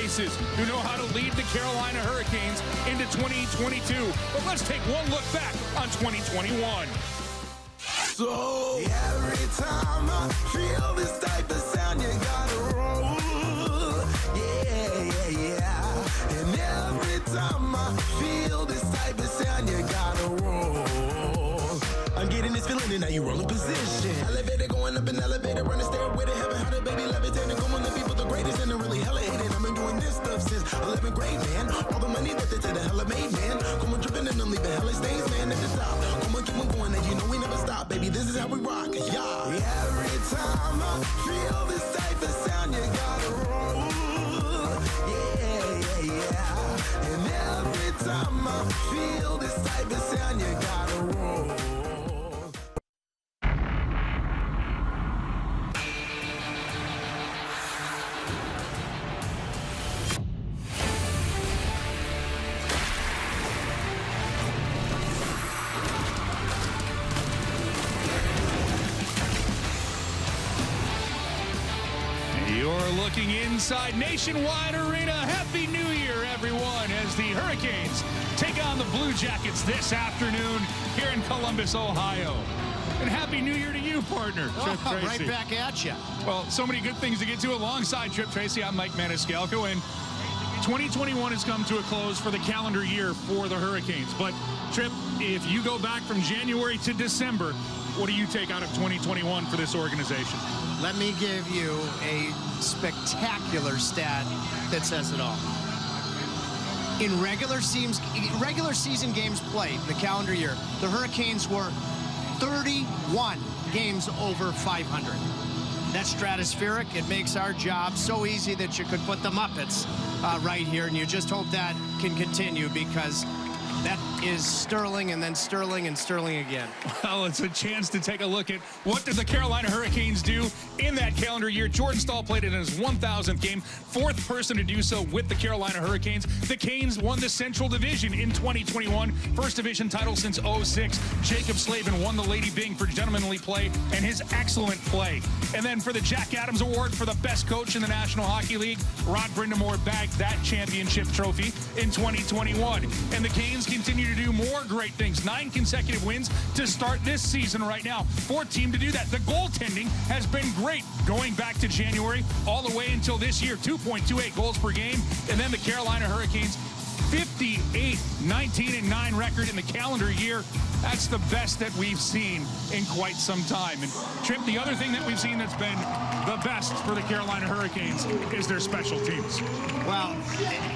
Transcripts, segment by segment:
faces who know how to lead the Carolina Hurricanes into 2022. But let's take one look back on 2021. So every time I feel this type of sound, you gotta roll. Yeah. And every time I feel this type of sound, you gotta roll. I'm getting this feeling and now you roll in position. Elevator going up an elevator, running stairway to heaven. How the baby levitating, going to people the greatest and they're really hella hated. I've been doing this stuff since 11th grade, man. All the money that they say the hella made, man. Come on, dripping and I'm leaving hella stains, man, at the top. Come on, keep on going, and you know we never stop, baby. This is how we rock, yeah. Every time I feel this type of sound, you gotta roll. Yeah. And every time I feel this type of sound, you gotta roll. You're looking inside Nationwide Arena. Happy New Year, everyone, as the Hurricanes take on the Blue Jackets this afternoon here in Columbus, Ohio. And Happy New Year to you, partner, Trip Tracy. Right back at you. Well, so many good things to get to alongside Trip Tracy. I'm Mike Maniscalco, and 2021 has come to a close for the calendar year for the Hurricanes. But, Trip, if you go back from January to December, what do you take out of 2021 for this organization? Let me give you a spectacular stat that says it all. In regular season games played, the calendar year, the Hurricanes were 31 games over 500. That's stratospheric. It makes our job so easy that you could put the Muppets right here, and you just hope that can continue, because that is sterling and then sterling and sterling again. Well, it's a chance to take a look at what did the Carolina Hurricanes do in that calendar year. Jordan Staal played in his 1,000th game, fourth person to do so with the Carolina Hurricanes. The Canes won the Central Division in 2021, first division title since 06. Jacob Slavin won the Lady Byng for gentlemanly play and his excellent play. And then for the Jack Adams Award for the best coach in the National Hockey League, Rod Brindamore bagged that championship trophy in 2021. And the Canes continue to do more great things. 9 consecutive wins to start this season right now. Fourth team to do that. The goaltending has been great going back to January all the way until this year. 2.28 goals per game. And then the Carolina Hurricanes 58-19-9 record in the calendar year. That's the best that we've seen in quite some time. And Trip, the other thing that we've seen that's been the best for the Carolina Hurricanes is their special teams. Well,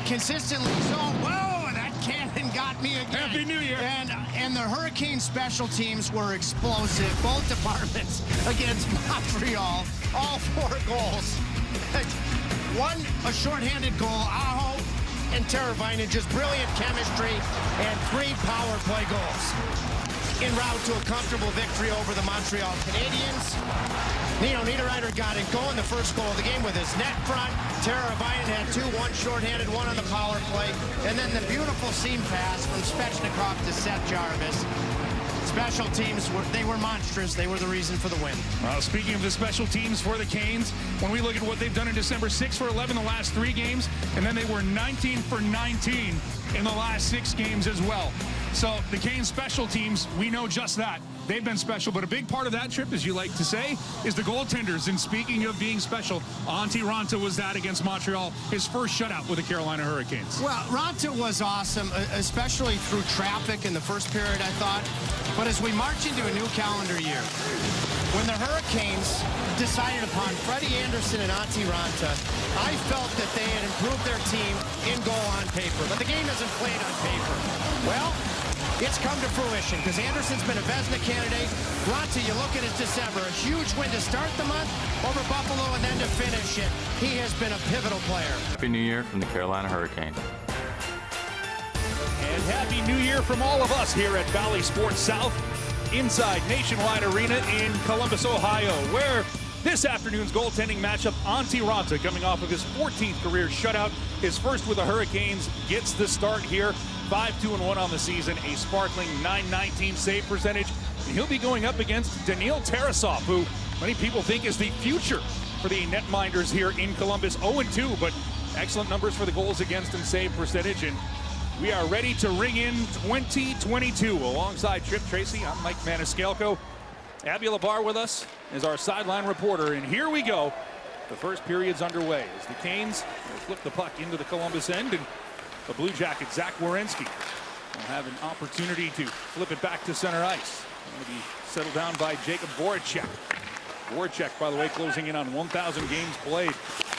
consistently so. Whoa, that cannon got me again. Happy New Year. And the Hurricane special teams were explosive. Both departments against Montreal. All 4 goals. One, a shorthanded goal. Aho and Teravainen, just brilliant chemistry, and 3 power play goals en route to a comfortable victory over the Montreal Canadiens. Nino Niederreiter got it going, the first goal of the game with his net front. Teravainen had 2, one shorthanded, one on the power play, and then the beautiful seam pass from Svechnikov to Seth Jarvis. Special teams, they were monstrous. They were the reason for the win. Well, speaking of the special teams for the Canes, when we look at what they've done in December, 6 for 11 the last 3 games, and then they were 19 for 19 in the last 6 games as well. So the Canes special teams, we know just that. They've been special, but a big part of that, Trip, as you like to say, is the goaltenders. And speaking of being special, Antti Raanta was that against Montreal, his first shutout with the Carolina Hurricanes. Well, Raanta was awesome, especially through traffic in the first period, I thought. But as we march into a new calendar year, when the Hurricanes decided upon Freddie Anderson and Antti Raanta, I felt that they had improved their team in goal on paper. But the game isn't played on paper. Well, it's come to fruition because Anderson's been a Vezina candidate. Raanta, you look at his December, a huge win to start the month over Buffalo and then to finish it. He has been a pivotal player. Happy New Year from the Carolina Hurricanes. And Happy New Year from all of us here at Valley Sports South inside Nationwide Arena in Columbus, Ohio, where this afternoon's goaltending matchup, Antti Raanta, coming off of his 14th career shutout, his first with the Hurricanes, gets the start here. 5-2-1 on the season, a sparkling .919 save percentage. And he'll be going up against Daniil Tarasov, who many people think is the future for the netminders here in Columbus. 0-2, but Excellent numbers for the goals against and save percentage, and we are ready to ring in 2022. Alongside Trip Tracy, I'm Mike Maniscalco. Abby Labar with us is our sideline reporter, and here we go. The first period's underway as the Canes will flip the puck into the Columbus end, and the Blue Jackets, Zach Werenski, will have an opportunity to flip it back to center ice. Going to be settled down by Jacob Voracek. Voracek, by the way, closing in on 1,000 games played.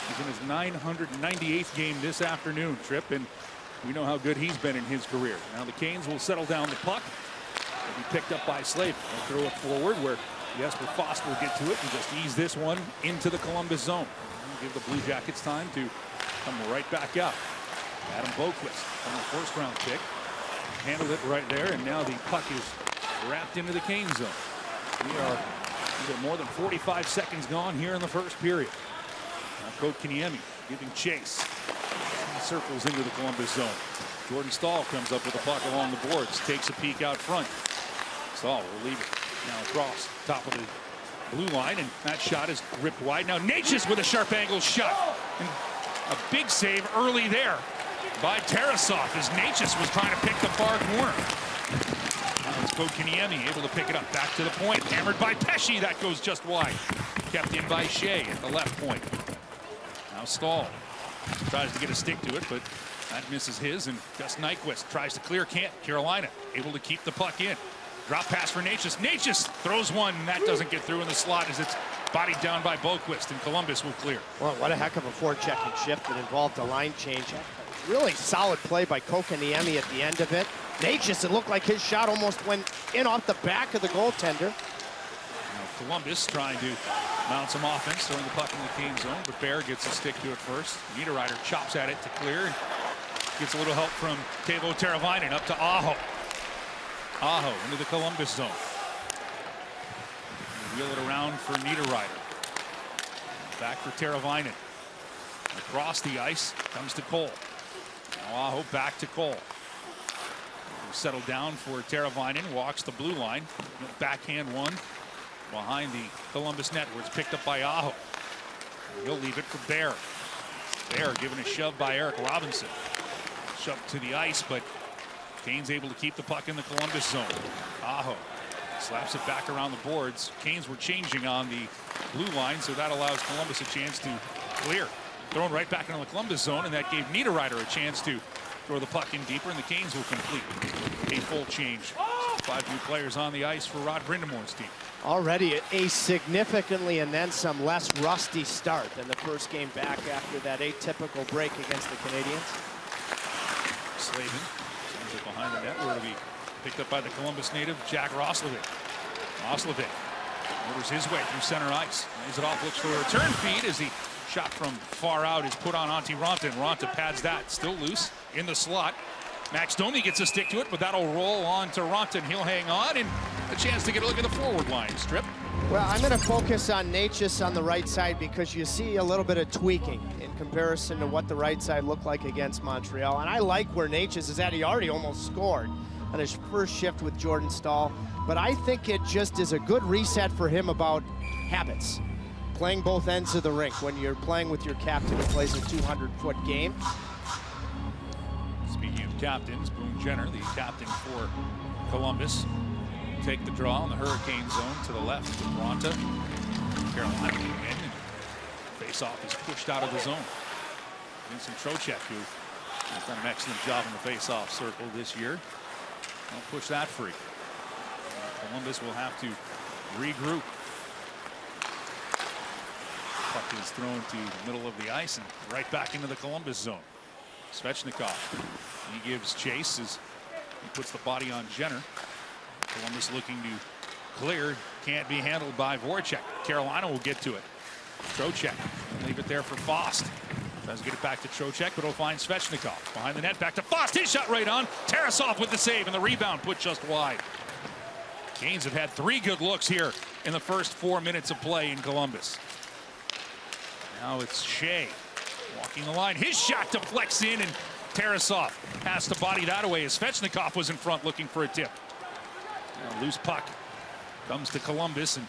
He's in his 998th game this afternoon, Trip, and we know how good he's been in his career. Now the Canes will settle down the puck. It'll be picked up by Slavin. They'll throw it forward where Jesper Fast will get to it and just ease this one into the Columbus zone. Give the Blue Jackets time to come right back out. Adam Boquist on the first-round pick. Handled it right there, and now the puck is wrapped into the Canes zone. We are more than 45 seconds gone here in the first period. Now Kotkaniemi giving chase. He circles into the Columbus zone. Jordan Staal comes up with the puck along the boards, takes a peek out front. Staal will leave it now across top of the blue line, and that shot is ripped wide. Now Natchez with a sharp angle shot. And a big save early there by Tarasov as Natchez was trying to pick the far corner. Now it's Kotkaniemi able to pick it up back to the point. Hammered by Pesce. That goes just wide. Kept in by Shea at the left point. Now Staal tries to get a stick to it, but that misses his, and Gus Nyquist tries to clear, can't. Carolina able to keep the puck in. Drop pass for Natchez. Natchez throws one, and that doesn't get through in the slot as it's bodied down by Boquist, and Columbus will clear. Well, what a heck of a forechecking shift that involved a line change. Really solid play by Kotkaniemi at the end of it. Natchez, it looked like his shot almost went in off the back of the goaltender. Now Columbus trying to mount some offense, throwing the puck in the Canes zone, but Bear gets a stick to it first. Niederreiter chops at it to clear, and gets a little help from Teuvo Teravainen up to Aho. Aho into the Columbus zone. Wheel it around for Niederreiter. Back for Teravainen. Across the ice comes to Cole. Now Aho back to Cole. Settled down for Teravainen, walks the blue line. Backhand one behind the Columbus net where it's picked up by Aho. He'll leave it for Bear. Bear given a shove by Eric Robinson. Shoved to the ice, but Canes able to keep the puck in the Columbus zone. Aho slaps it back around the boards. Canes were changing on the blue line, so that allows Columbus a chance to clear. Thrown right back into the Columbus zone, and that gave Niederreiter a chance to throw the puck in deeper, and the Canes will complete a full change. 5 new players on the ice for Rod Brindamore's team. Already a significantly and then some less rusty start than the first game back after that atypical break against the Canadiens. Slavin sends it behind the net where it'll be picked up by the Columbus native Jack Roslovic. Roslovic orders his way through center ice. Lays it off, looks for a return feed as the shot from far out is put on Antti Raanta, and Raanta pads that, still loose in the slot. Max Domi gets a stick to it, but that'll roll on to Raanta, and he'll hang on, and a chance to get a look at the forward line, Strip. Well, I'm going to focus on Natchez on the right side because you see a little bit of tweaking in comparison to what the right side looked like against Montreal. And I like where Natchez is at. He already almost scored on his first shift with Jordan Staal. But I think it just is a good reset for him about habits. Playing both ends of the rink when you're playing with your captain who plays a 200-foot game. Speaking of captains, Boone Jenner, the captain for Columbus, take the draw in the Hurricane zone to the left with Raanta. Carolina in, and face-off is pushed out of the zone. Vincent Trocheck, who has done an excellent job in the face-off circle this year. Don't push that free. Columbus will have to regroup. Puck is thrown to the middle of the ice and right back into the Columbus zone. Svechnikov, he gives chase as he puts the body on Jenner. Columbus looking to clear, can't be handled by Voracek. Carolina will get to it. Trocheck, leave it there for Fast. Tries to get it back to Trocheck, but he'll find Svechnikov. Behind the net, back to Fast. His shot right on. Tarasov with the save, and the rebound put just wide. Canes have had 3 good looks here in the first 4 minutes of play in Columbus. Now it's Shea walking the line. His shot deflects in, and Tarasov has to body that away as Svechnikov was in front looking for a tip. Now, loose puck comes to Columbus, and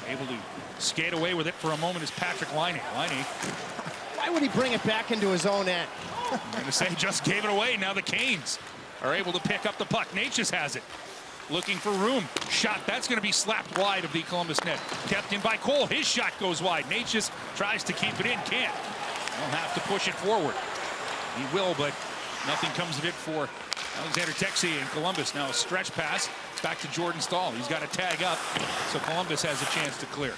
able to skate away with it for a moment is Patrick Laine. Laine Why would he bring it back into his own end? I'm going to say just gave it away. Now the Canes are able to pick up the puck. Natchez has it. Looking for room. Shot. That's going to be slapped wide of the Columbus net. Kept in by Cole. His shot goes wide. Natchez tries to keep it in. Can't. He'll have to push it forward. He will, but nothing comes of it for Alexander Texier in Columbus. Now a stretch pass back to Jordan Staal. He's got to tag up, so Columbus has a chance to clear.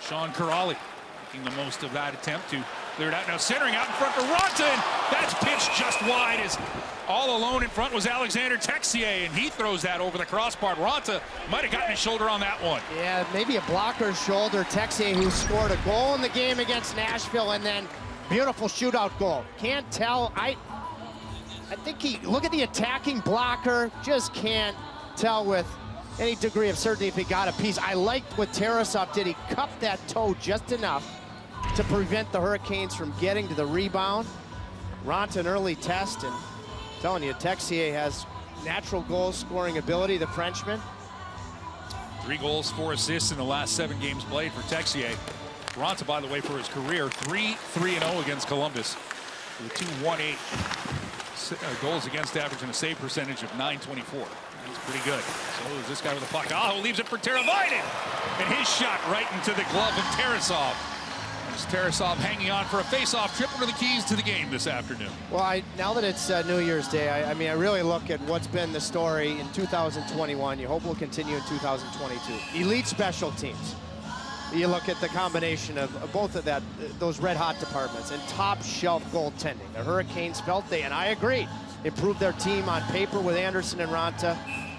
Sean Corrali making the most of that attempt to clear it out. Now centering out in front for Ronta. That's pitched just wide. As all alone in front was Alexander Texier, and he throws that over the crossbar. Ronta might have gotten his shoulder on that one. Yeah, maybe a blocker's shoulder. Texier, who scored a goal in the game against Nashville, and then beautiful shootout goal. Can't tell. I think look at the attacking blocker, just can't tell with any degree of certainty if he got a piece. I liked what Tarasov did. He cupped that toe just enough to prevent the Hurricanes from getting to the rebound. Ronta an early test, and I'm telling you, Texier has natural goal scoring ability, the Frenchman. 3 goals, 4 assists in the last 7 games played for Texier. Ronta, by the way, for his career, 3-3-0 against Columbus with a 2.18 goals against average and a save percentage of .924. That's pretty good. So is this guy with the puck. Aho leaves it for Teravainen, and his shot right into the glove of Tarasov. There's Tarasov hanging on for a face-off trip. What are the keys to the game this afternoon? Well, now that it's New Year's Day, I mean, I really look at what's been the story in 2021. You hope will continue in 2022. Elite special teams. You look at the combination of both of those red-hot departments, and top-shelf goaltending. The Hurricanes felt and I agree, improved their team on paper with Anderson and Ronta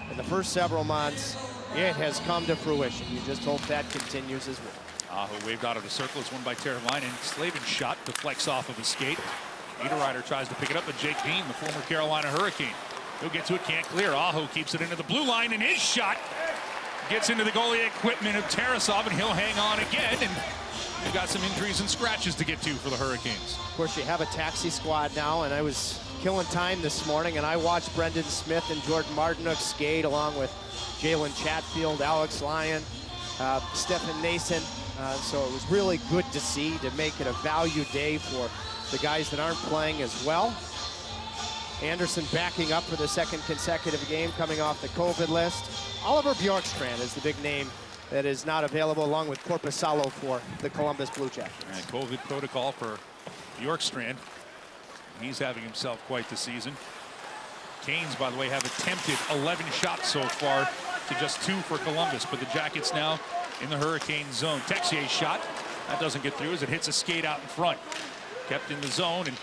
in the first several months. It has come to fruition. You just hope that continues as well. Aho waved out of the circle. It's won by Teravainen. Slavin's shot deflects off of his skate. Niederreiter tries to pick it up, but Jake Bean, the former Carolina Hurricane, he'll get to it, can't clear. Aho keeps it into the blue line, and his shot gets into the goalie equipment of Tarasov, and he'll hang on again. And we've got some injuries and scratches to get to for the Hurricanes. Of course, you have a taxi squad now, and I was killing time this morning, and I watched Brendan Smith and Jordan Martinook skate along with Jalen Chatfield, Alex Lyon, Stefan Nason. So it was really good to see, to make it a value day for the guys that aren't playing as well. Anderson backing up for the 2nd consecutive game, coming off the COVID list. Oliver Bjorkstrand is the big name that is not available, along with Korpisalo for the Columbus Blue Jackets. And COVID protocol for Bjorkstrand. He's having himself quite the season. Canes, by the way, have attempted 11 shots so far to just 2 for Columbus, but the Jackets now in the Hurricane zone. Texier's shot, that doesn't get through as it hits a skate out in front. Kept in the zone, and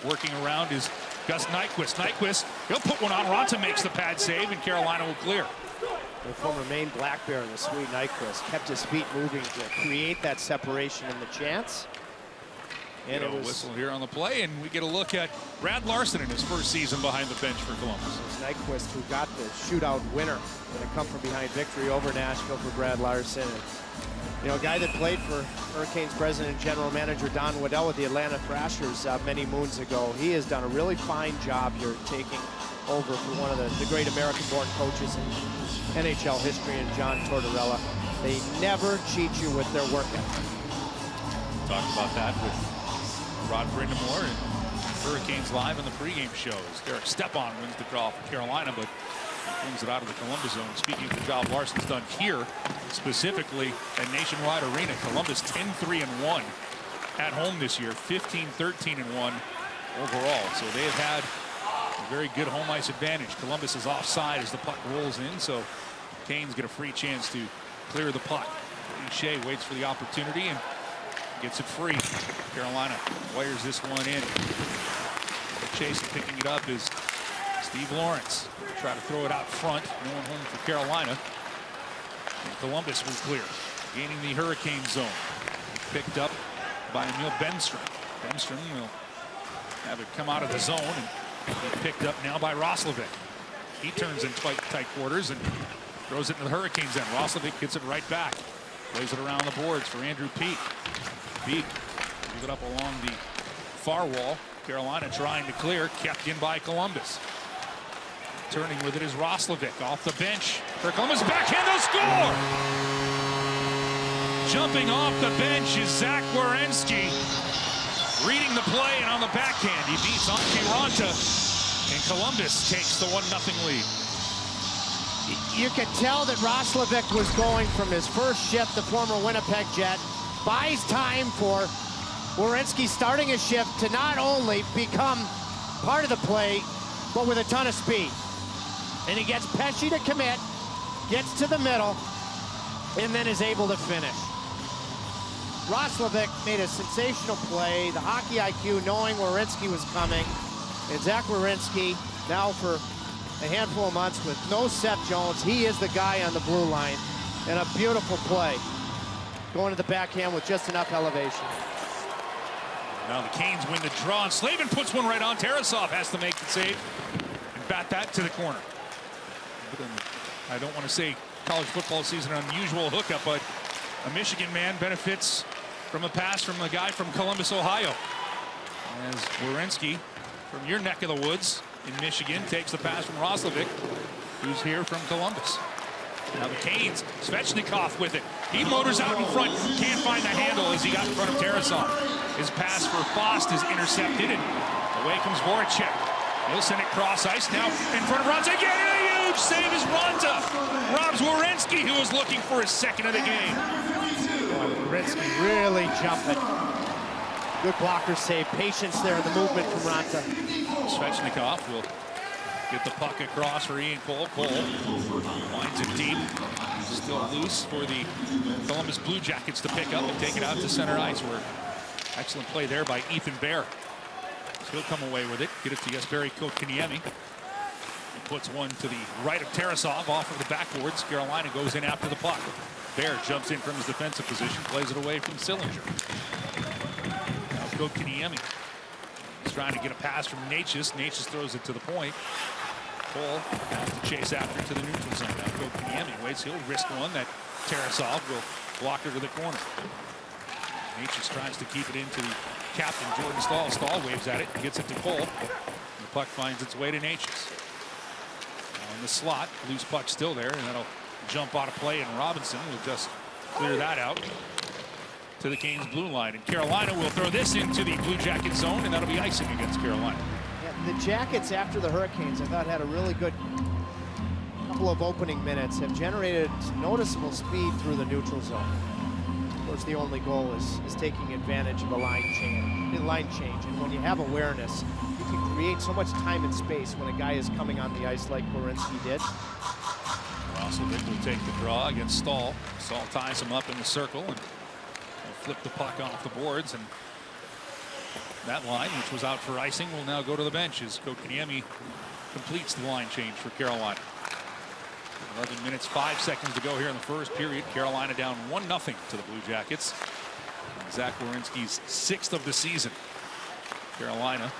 working around is Gus Nyquist. Nyquist, he'll put one on. Ronta makes the pad save, and Carolina will clear. The former Maine Black Bear, the Swede Nyquist, kept his feet moving to create that separation in the chance. And it was whistle here on the play, and we get a look at Brad Larson in his first season behind the bench for Columbus. It was Nyquist who got the shootout winner in a come-from-behind victory over Nashville for Brad Larson. And, you know, a guy that played for Hurricanes president and general manager Don Waddell with the Atlanta Thrashers many moons ago. He has done a really fine job here taking over for one of the great American-born coaches in NHL history, and John Tortorella. They never cheat you with their work ethic. Talked about that with Rod Brindamore and Hurricanes Live in the pregame shows. Derek Stepan wins the draw for Carolina, but brings it out of the Columbus zone. Speaking of the job Larson's done here, specifically at Nationwide Arena, Columbus 10-3-1 at home this year, 15-13-1 overall. So they have had a very good home ice advantage. Columbus is offside as the puck rolls in, so Canes get a free chance to clear the puck. Shea waits for the opportunity and gets it free. Carolina wires this one in. Chase picking it up is Steve Lawrence. Try to throw it out front. No one home for Carolina. And Columbus will clear. Gaining the Hurricane zone. Picked up by Emil Benstrom. Benstrom will have it come out of the zone and be picked up now by Roslovic. He turns in tight quarters and throws it into the Hurricanes end. Roslovic gets it right back. Plays it around the boards for Andrew Peet. Peet moves it up along the far wall. Carolina trying to clear, kept in by Columbus. Turning with it is Roslovic off the bench for Columbus. Backhand, they'll score! Jumping off the bench is Zach Werenski. reading the play, and on the backhand, he beats Antti Raanta, and Columbus takes the 1-0 lead. You could tell that Roslovic was going from his first shift, the former Winnipeg Jet, buys time for Werenski starting his shift to not only become part of the play, but with a ton of speed. And he gets Pesce to commit, gets to the middle, and then is able to finish. Roslovic made a sensational play, the hockey IQ knowing Werenski was coming, and Zach Werenski now for a handful of months with no Seth Jones. He is the guy on the blue line, and a beautiful play. Going to the backhand with just enough elevation. Now the Canes win the draw, and Slavin puts one right on. Tarasov has to make the save and bat that to the corner. I don't want to say college football season an unusual hookup, but a Michigan man benefits from a pass from a guy from Columbus, Ohio. As Werenski from your neck of the woods in Michigan takes the pass from Roslovic, who's here from Columbus. Now the Canes, Svechnikov with it. He motors out in front, can't find the handle as he got in front of Tarasov. His pass for Fost is intercepted, and away comes Voracek. He'll send it cross ice now in front of Raanta again, and a huge save is Raanta. Robs Werenski, who was looking for his second of the game. Werenski really jumping. Good blocker save, patience there in the movement from Raanta. Svechnikov will get the puck across for Ian Cole. Cole winds it deep. Still loose for the Columbus Blue Jackets to pick up and take it out to center ice. Where excellent play there by Ethan Bear. He'll come away with it. Get it to Jesperi Kotkaniemi. He puts one to the right of Tarasov off of the backboards. Carolina goes in after the puck. Bear jumps in from his defensive position, plays it away from Sillinger. Now Kotkaniemi. He's trying to get a pass from Natchez. Natchez throws it to the point. Cole has to chase after it to the neutral zone. Now Kotkaniemi waits. He'll risk one that Tarasov will block her to the corner. Natchez tries to keep it into the captain, Jordan Stahl. Stahl waves at it and gets it to Cole. The puck finds its way to Natchez. Now in the slot, loose puck still there, and that'll jump out of play, and Robinson will just clear that out to the Canes blue line. And Carolina will throw this into the Blue Jacket zone, and that'll be icing against Carolina. Yeah, the Jackets, after the Hurricanes, I thought had a really good couple of opening minutes, have generated noticeable speed through the neutral zone. Of course, the only goal is taking advantage of a line change. And when you have awareness, you can create so much time and space when a guy is coming on the ice like Werenski did. Roslovic will take the draw against Stahl. Stahl ties him up in the circle and will flip the puck off the boards. And that line, which was out for icing, will now go to the bench as Kotkaniemi completes the line change for Carolina. 11 minutes, 5 seconds to go here in the first period. Carolina down 1-0 to the Blue Jackets. And Zach Werenski's 6th of the season. Carolina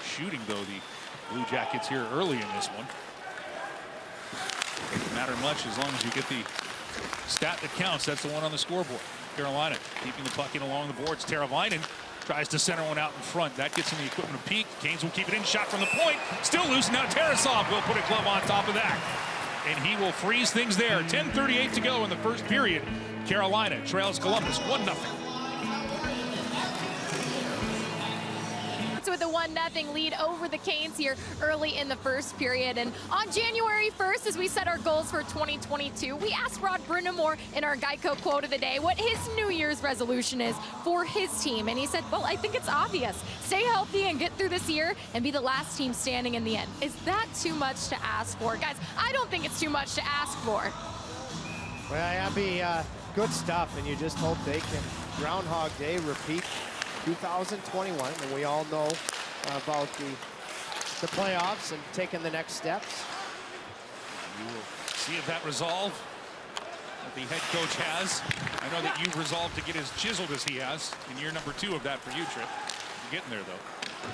shooting, though, the Blue Jackets here early in this one. Doesn't matter much as long as you get the stat that counts. That's the one on the scoreboard. Carolina keeping the puck in along the boards. Teravainen tries to center one out in front. That gets in the equipment of Peak. Canes will keep it in. Shot from the point. Still loose. Now Tarasov will put a glove on top of that. And he will freeze things there. 10:38 to go in the first period. Carolina trails Columbus 1-0. With a 1-0 lead over the Canes here early in the first period. And on January 1st, as we set our goals for 2022, we asked Rod Brind'Amour in our Geico quote of the day what his New Year's resolution is for his team. And he said, well, I think it's obvious. Stay healthy and get through this year and be the last team standing in the end. Is that too much to ask for? Guys, I don't think it's too much to ask for. Well, that'd be good stuff, and you just hope they can Groundhog Day repeat 2021, and we all know about the playoffs and taking the next steps. You will see if that resolve that the head coach has. I know that you've resolved to get as chiseled as he has in year number 2 of that for you, Trip. You're getting there, though.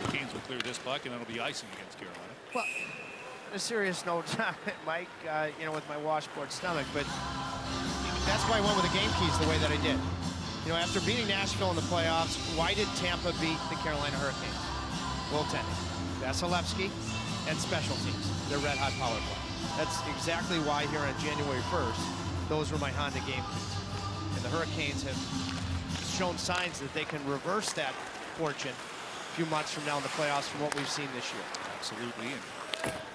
The Canes will clear this puck, and that'll be icing against Carolina. Well, on a serious note, Mike, you know, with my washboard stomach, but that's why I went with the game keys the way that I did. You know, after beating Nashville in the playoffs, why did Tampa beat the Carolina Hurricanes? Goaltending, Vasilevsky, and special teams. Their red-hot power play. That's exactly why here on January 1st, those were my Honda game keys. And the Hurricanes have shown signs that they can reverse that fortune a few months from now in the playoffs from what we've seen this year. Absolutely. And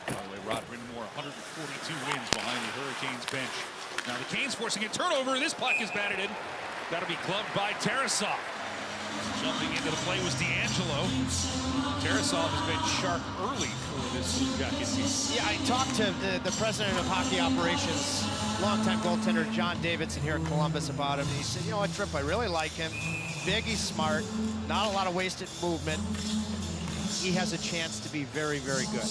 by the way, Rod Brind'Amour, 142 wins behind the Hurricanes bench. Now the Canes forcing a turnover. This puck is batted in. That'll be gloved by Tarasov. Jumping into the play was D'Angelo. Tarasov has been sharp early for this Blue Jacket team. Yeah, I talked to the president of hockey operations, longtime goaltender Jan.01 here at Columbus about him. And he said, you know what, Tripp, I really like him. Big, he's smart, not a lot of wasted movement. He has a chance to be very, very good.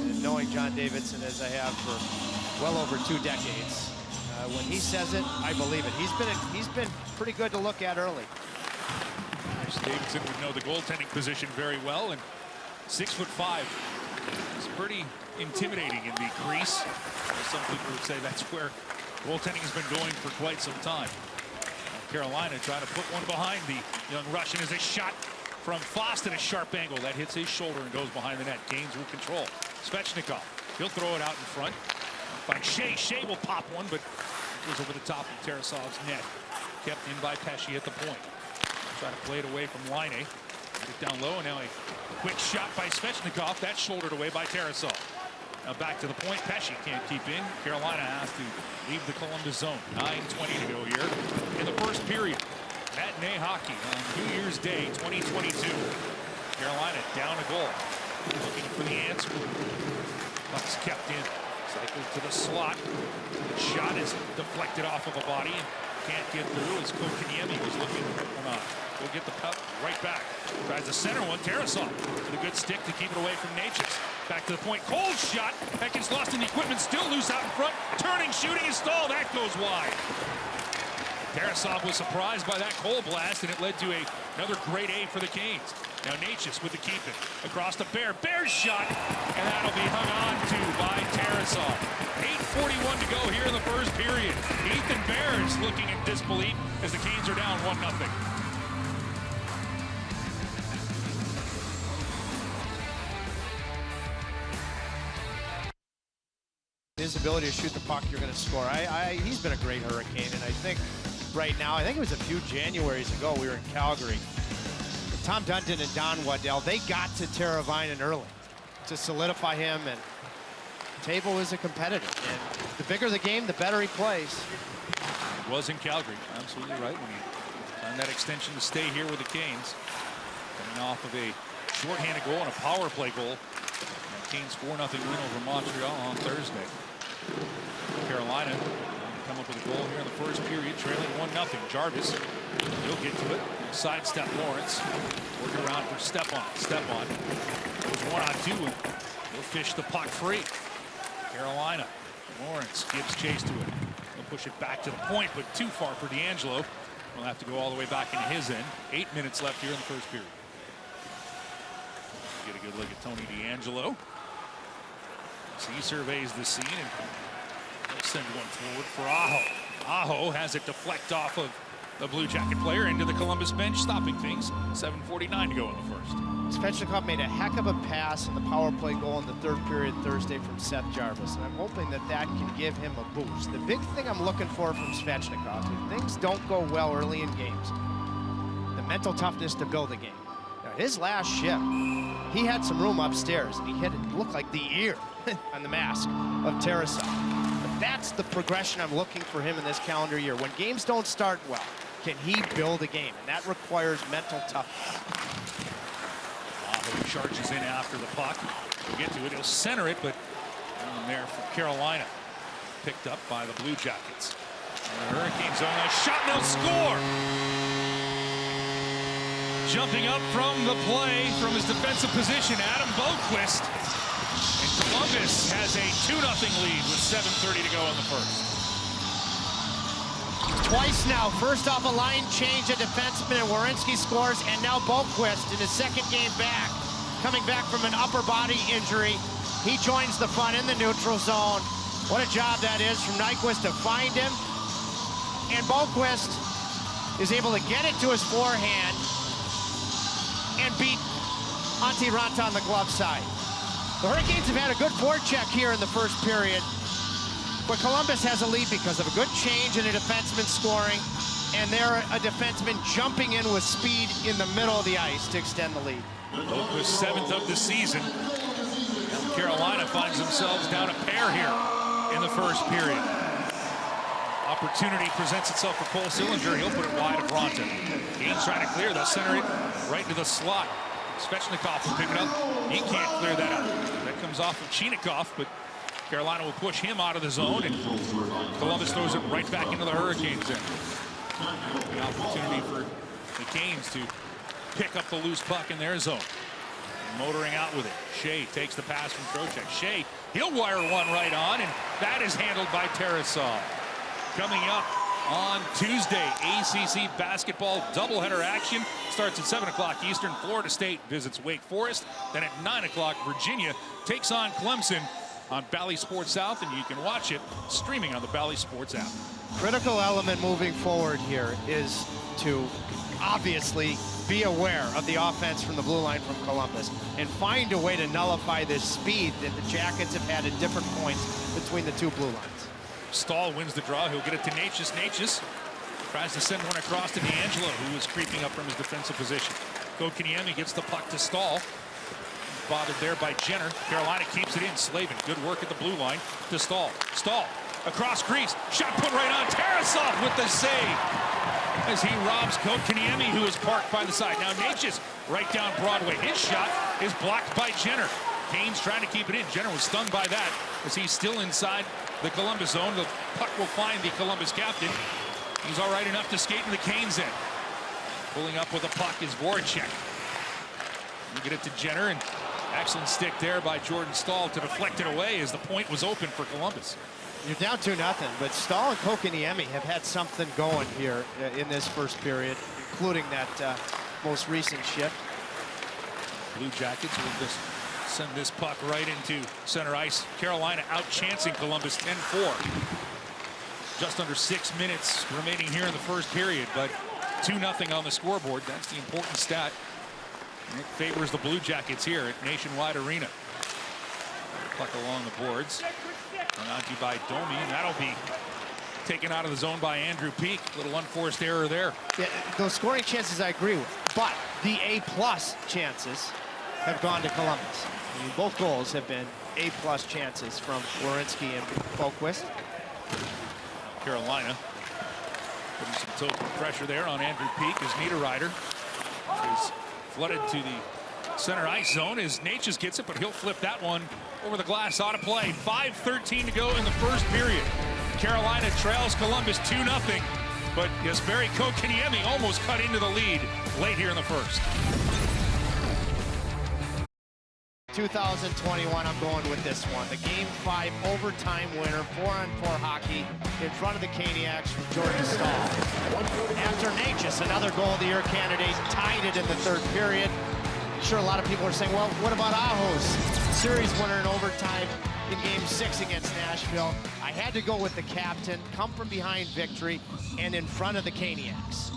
And knowing John Davidson as I have for well over 2 decades, when he says it, I believe it. He's been pretty good to look at early. Davidson would know the goaltending position very well, and 6'5". It's pretty intimidating in the crease. Some people would say that's where goaltending has been going for quite some time. Carolina trying to put one behind the young Russian as a shot from Fost at a sharp angle that hits his shoulder and goes behind the net. Canes will control. Svechnikov, he'll throw it out in front. By Shea. Shea will pop one, but it goes over the top of Tarasov's net. Kept in by Pesce at the point. Try to play it away from Line. Get it down low, and now a quick shot by Svechnikov. That's shouldered away by Tarasov. Now back to the point. Pesce can't keep in. Carolina has to leave the Columbus zone. 9:20 to go here in the first period. Matinee hockey on New Year's Day 2022. Carolina down a goal. Looking for the answer. Puck's kept in. Cycled to the slot. The shot is deflected off of a body and can't get through as Kotkaniemi was looking. Go get the puck right back. Tries the center one. Tarasov with a good stick to keep it away from Natchez. Back to the point. Cold shot. That gets lost in the equipment. Still loose out in front. Turning, shooting, and stall. That goes wide. Tarasov was surprised by that cold blast, and it led to another great A for the Canes. Now Natchez with the keep it. Across the Bear. Bear's shot. And that'll be hung on to by Tarasov. 8:41 to go here in the first period. Ethan Bear is looking in disbelief as the Canes are down 1-0. His ability to shoot the puck, you're going to score. He's been a great Hurricane, and I think right now, I think it was a few Januaries ago, we were in Calgary. Tom Dundon and Don Waddell, they got to Teravainen early to solidify him, and Table is a competitor. And the bigger the game, the better he plays. It was in Calgary. Absolutely right. When he signed that extension to stay here with the Canes. Coming off of a shorthanded goal and a power play goal. And Canes 4-0 win over Montreal on Thursday. Carolina come up with a goal here in the first period, trailing 1-0. Jarvis, he'll get to it. Sidestep Lawrence. Working around for Stepan. Stepan goes 1-on-2 and he'll fish the puck free. Carolina. Lawrence gives chase to it. He'll push it back to the point, but too far for D'Angelo. We'll have to go all the way back into his end. 8 minutes left here in the first period. Get a good look at Tony D'Angelo. So he surveys the scene and he'll send one forward for Aho. Aho has it deflect off of the Blue Jacket player into the Columbus bench, stopping things. 7:49 to go in the first. Svechnikov made a heck of a pass in the power play goal in the third period Thursday from Seth Jarvis, and I'm hoping that that can give him a boost. The big thing I'm looking for from Svechnikov, if things don't go well early in games, the mental toughness to build a game. Now, his last shift, he had some room upstairs, and he hit it, looked like the ear on the mask of Tarasov. But that's the progression I'm looking for him in this calendar year. When games don't start well, can he build a game? And that requires mental toughness. Aho charges in after the puck. He'll get to it. He'll center it, but down there for Carolina. Picked up by the Blue Jackets. And the Hurricanes on a shot, and they'll score! Jumping up from the play from his defensive position, Adam Boqvist. And Columbus has a 2-0 lead with 7:30 to go in the first. Twice now, first off a line change, a defenseman, and Werenski scores, and now Boqvist in his second game back, coming back from an upper body injury. He joins the fun in the neutral zone. What a job that is from Nyquist to find him. And Boqvist is able to get it to his forehand and beat Antti Ranta on the glove side. The Hurricanes have had a good forecheck here in the first period, but Columbus has a lead because of a good change in a defenseman scoring and they're a defenseman jumping in with speed in the middle of the ice to extend the lead. The 7th of the season. Carolina finds themselves down a pair here in the first period. Opportunity presents itself for Cole Sillinger. He'll put it wide of Ronta. Gaines trying to clear. They'll center it right into the slot. Svechnikov will pick it up. He can't clear that out. That comes off of Chinikov, but Carolina will push him out of the zone, and Columbus throws it right back into the Hurricanes. The opportunity for the Canes to pick up the loose puck in their zone. Motoring out with it. Shea takes the pass from Trocheck. Shea, he'll wire one right on, and that is handled by Tarasov. Coming up on Tuesday, ACC basketball doubleheader action starts at 7 o'clock Eastern. Florida State visits Wake Forest. Then at 9 o'clock, Virginia takes on Clemson on Bally Sports South, and you can watch it streaming on the Bally Sports app. Critical element moving forward here is to obviously be aware of the offense from the blue line from Columbus and find a way to nullify this speed that the Jackets have had at different points between the two blue lines. Stahl wins the draw. He'll get it to Natchez. Natchez tries to send one across to D'Angelo, who is creeping up from his defensive position. Kotkaniemi gets the puck to Stahl. Bothered there by Jenner. Carolina keeps it in. Slavin, good work at the blue line to Stahl. Stahl across crease. Shot put right on. Tarasov with the save as he robs Kotkaniemi, who is parked by the side. Now Natchez right down Broadway. His shot is blocked by Jenner. Gaines trying to keep it in. Jenner was stunned by that as he's still inside the Columbus zone. The puck will find the Columbus captain. He's all right enough to skate in the Canes end. Pulling up with the puck is Voracek. You get it to Jenner, and excellent stick there by Jordan Stahl to deflect it away as the point was open for Columbus. You're down 2-0, but Stahl and Kotkaniemi have had something going here in this first period, including that most recent shift. Blue Jackets will just send this puck right into center ice. Carolina out-chancing Columbus 10-4. Just under 6 minutes remaining here in the first period, but 2-0 on the scoreboard. That's the important stat. And it favors the Blue Jackets here at Nationwide Arena. Puck along the boards. And onto by Domi, and that'll be taken out of the zone by Andrew Peak. Little unforced error there. Yeah, those scoring chances I agree with, but the A-plus chances have gone to Columbus. I mean, both goals have been A-plus chances from Werenski and Boquist. Carolina putting some total pressure there on Andrew Peak as Niederreiter is flooded to the center ice zone as Natchez gets it, but he'll flip that one over the glass out of play. 5:13 to go in the first period. Carolina trails Columbus 2-0, but Jesperi Kotkaniemi almost cut into the lead late here in the first. 2021, I'm going with this one. The Game 5 overtime winner, 4-on-4 hockey in front of the Caniacs from Jordan Stahl. After Natchez, another goal of the year candidate, tied it in the third period. I'm sure a lot of people are saying, well, what about Aho's series winner in overtime in Game 6 against Nashville? I had to go with the captain, come from behind victory, and in front of the Caniacs.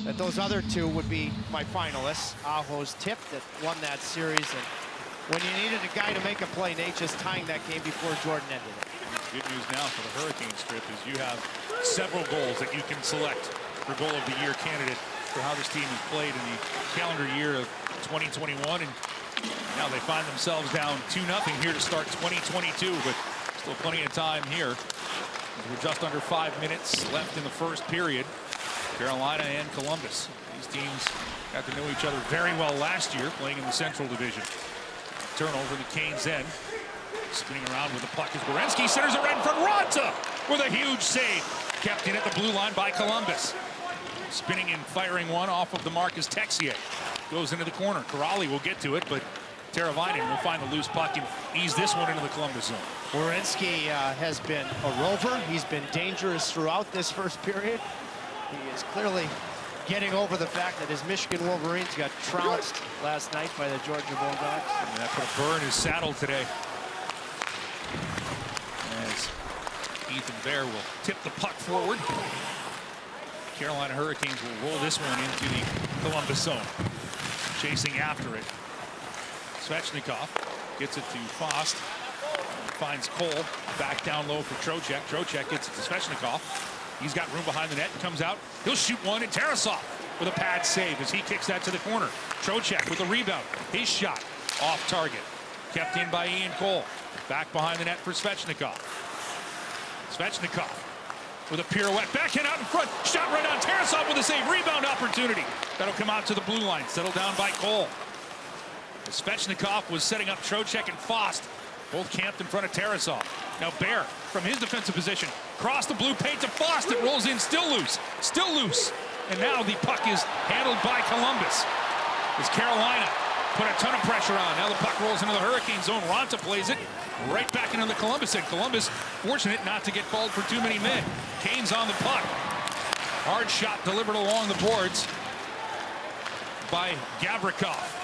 That those other two would be my finalists. Aho's tip that won that series, and when you needed a guy to make a play, Natchez tying that game before Jordan ended it. Good news now for the Hurricane strip is you have several goals that you can select for goal of the year candidate for how this team has played in the calendar year of 2021, and now they find themselves down 2-0 here to start 2022, but still plenty of time here. We're just under 5 minutes left in the first period. Carolina and Columbus. These teams got to know each other very well last year, playing in the Central Division. Turnover the Canes end. Spinning around with the puck is Werenski. Centers it right in front. Ronta with a huge save. Kept in at the blue line by Columbus. Spinning and firing one off of the mark is Texier. Goes into the corner. Corrali will get to it, but Teravainen will find the loose puck and ease this one into the Columbus zone. Werenski has been a rover. He's been dangerous throughout this first period. He is clearly getting over the fact that his Michigan Wolverines got trounced last night by the Georgia Bulldogs. And that put a burr in his saddle today. As Ethan Bear will tip the puck forward. Carolina Hurricanes will roll this one into the Columbus zone. Chasing after it. Svechnikov gets it to Fost. Finds Cole. Back down low for Trocheck. Trocheck gets it to Svechnikov. He's got room behind the net, comes out. He'll shoot one, and Tarasov with a pad save as he kicks that to the corner. Trocheck with a rebound. His shot off target. Kept in by Ian Cole. Back behind the net for Svechnikov. Svechnikov with a pirouette. Backhand out in front. Shot right on Tarasov with a save. Rebound opportunity. That'll come out to the blue line. Settled down by Cole. Svechnikov was setting up Trocheck and Fost. Both camped in front of Tarasov. Now Bear from his defensive position. Cross the blue paint to Fost. It rolls in. Still loose. Still loose. And now the puck is handled by Columbus. As Carolina put a ton of pressure on. Now the puck rolls into the Hurricane zone. Ronta plays it right back into the Columbus end. Columbus fortunate not to get called for too many men. Canes on the puck. Hard shot delivered along the boards by Gavrikov.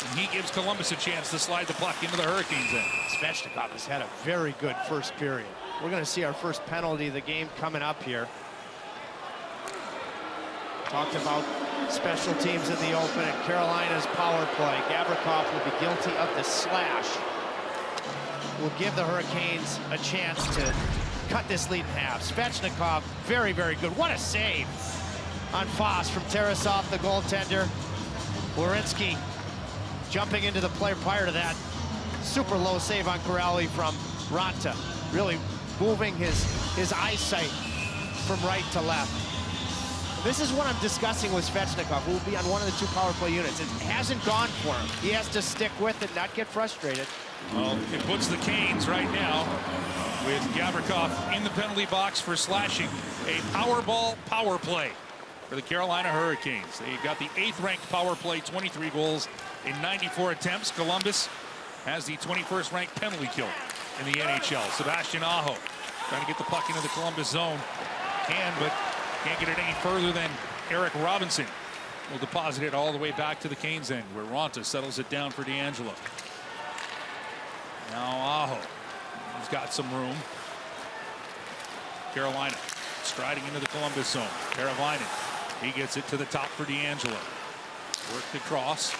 And he gives Columbus a chance to slide the puck into the Hurricanes end. Svechnikov has had a very good first period. We're going to see our first penalty of the game coming up here. Talked about special teams in the open and Carolina's power play. Gavrikov will be guilty of the slash. Will give the Hurricanes a chance to cut this lead in half. Svechnikov, very, very good. What a save on Fost from Tarasov, the goaltender. Werenski jumping into the play prior to that. Super low save on Corrali from Ronta. Really moving his eyesight from right to left. This is what I'm discussing with Svechnikov, who will be on one of the two power play units. It hasn't gone for him. He has to stick with it, not get frustrated. Well, it puts the Canes right now with Gavrikov in the penalty box for slashing. A Powerball power play for the Carolina Hurricanes. They got the 8th-ranked power play, 23 goals in 94 attempts. Columbus has the 21st ranked penalty kill in the NHL. Sebastian Aho trying to get the puck into the Columbus zone. But can't get it any further than Eric Robinson. Will deposit it all the way back to the Canes end, where Ronta settles it down for DeAngelo. Now Aho. He's got some room. Carolina striding into the Columbus zone. Karavainen. He gets it to the top for DeAngelo. Worked across.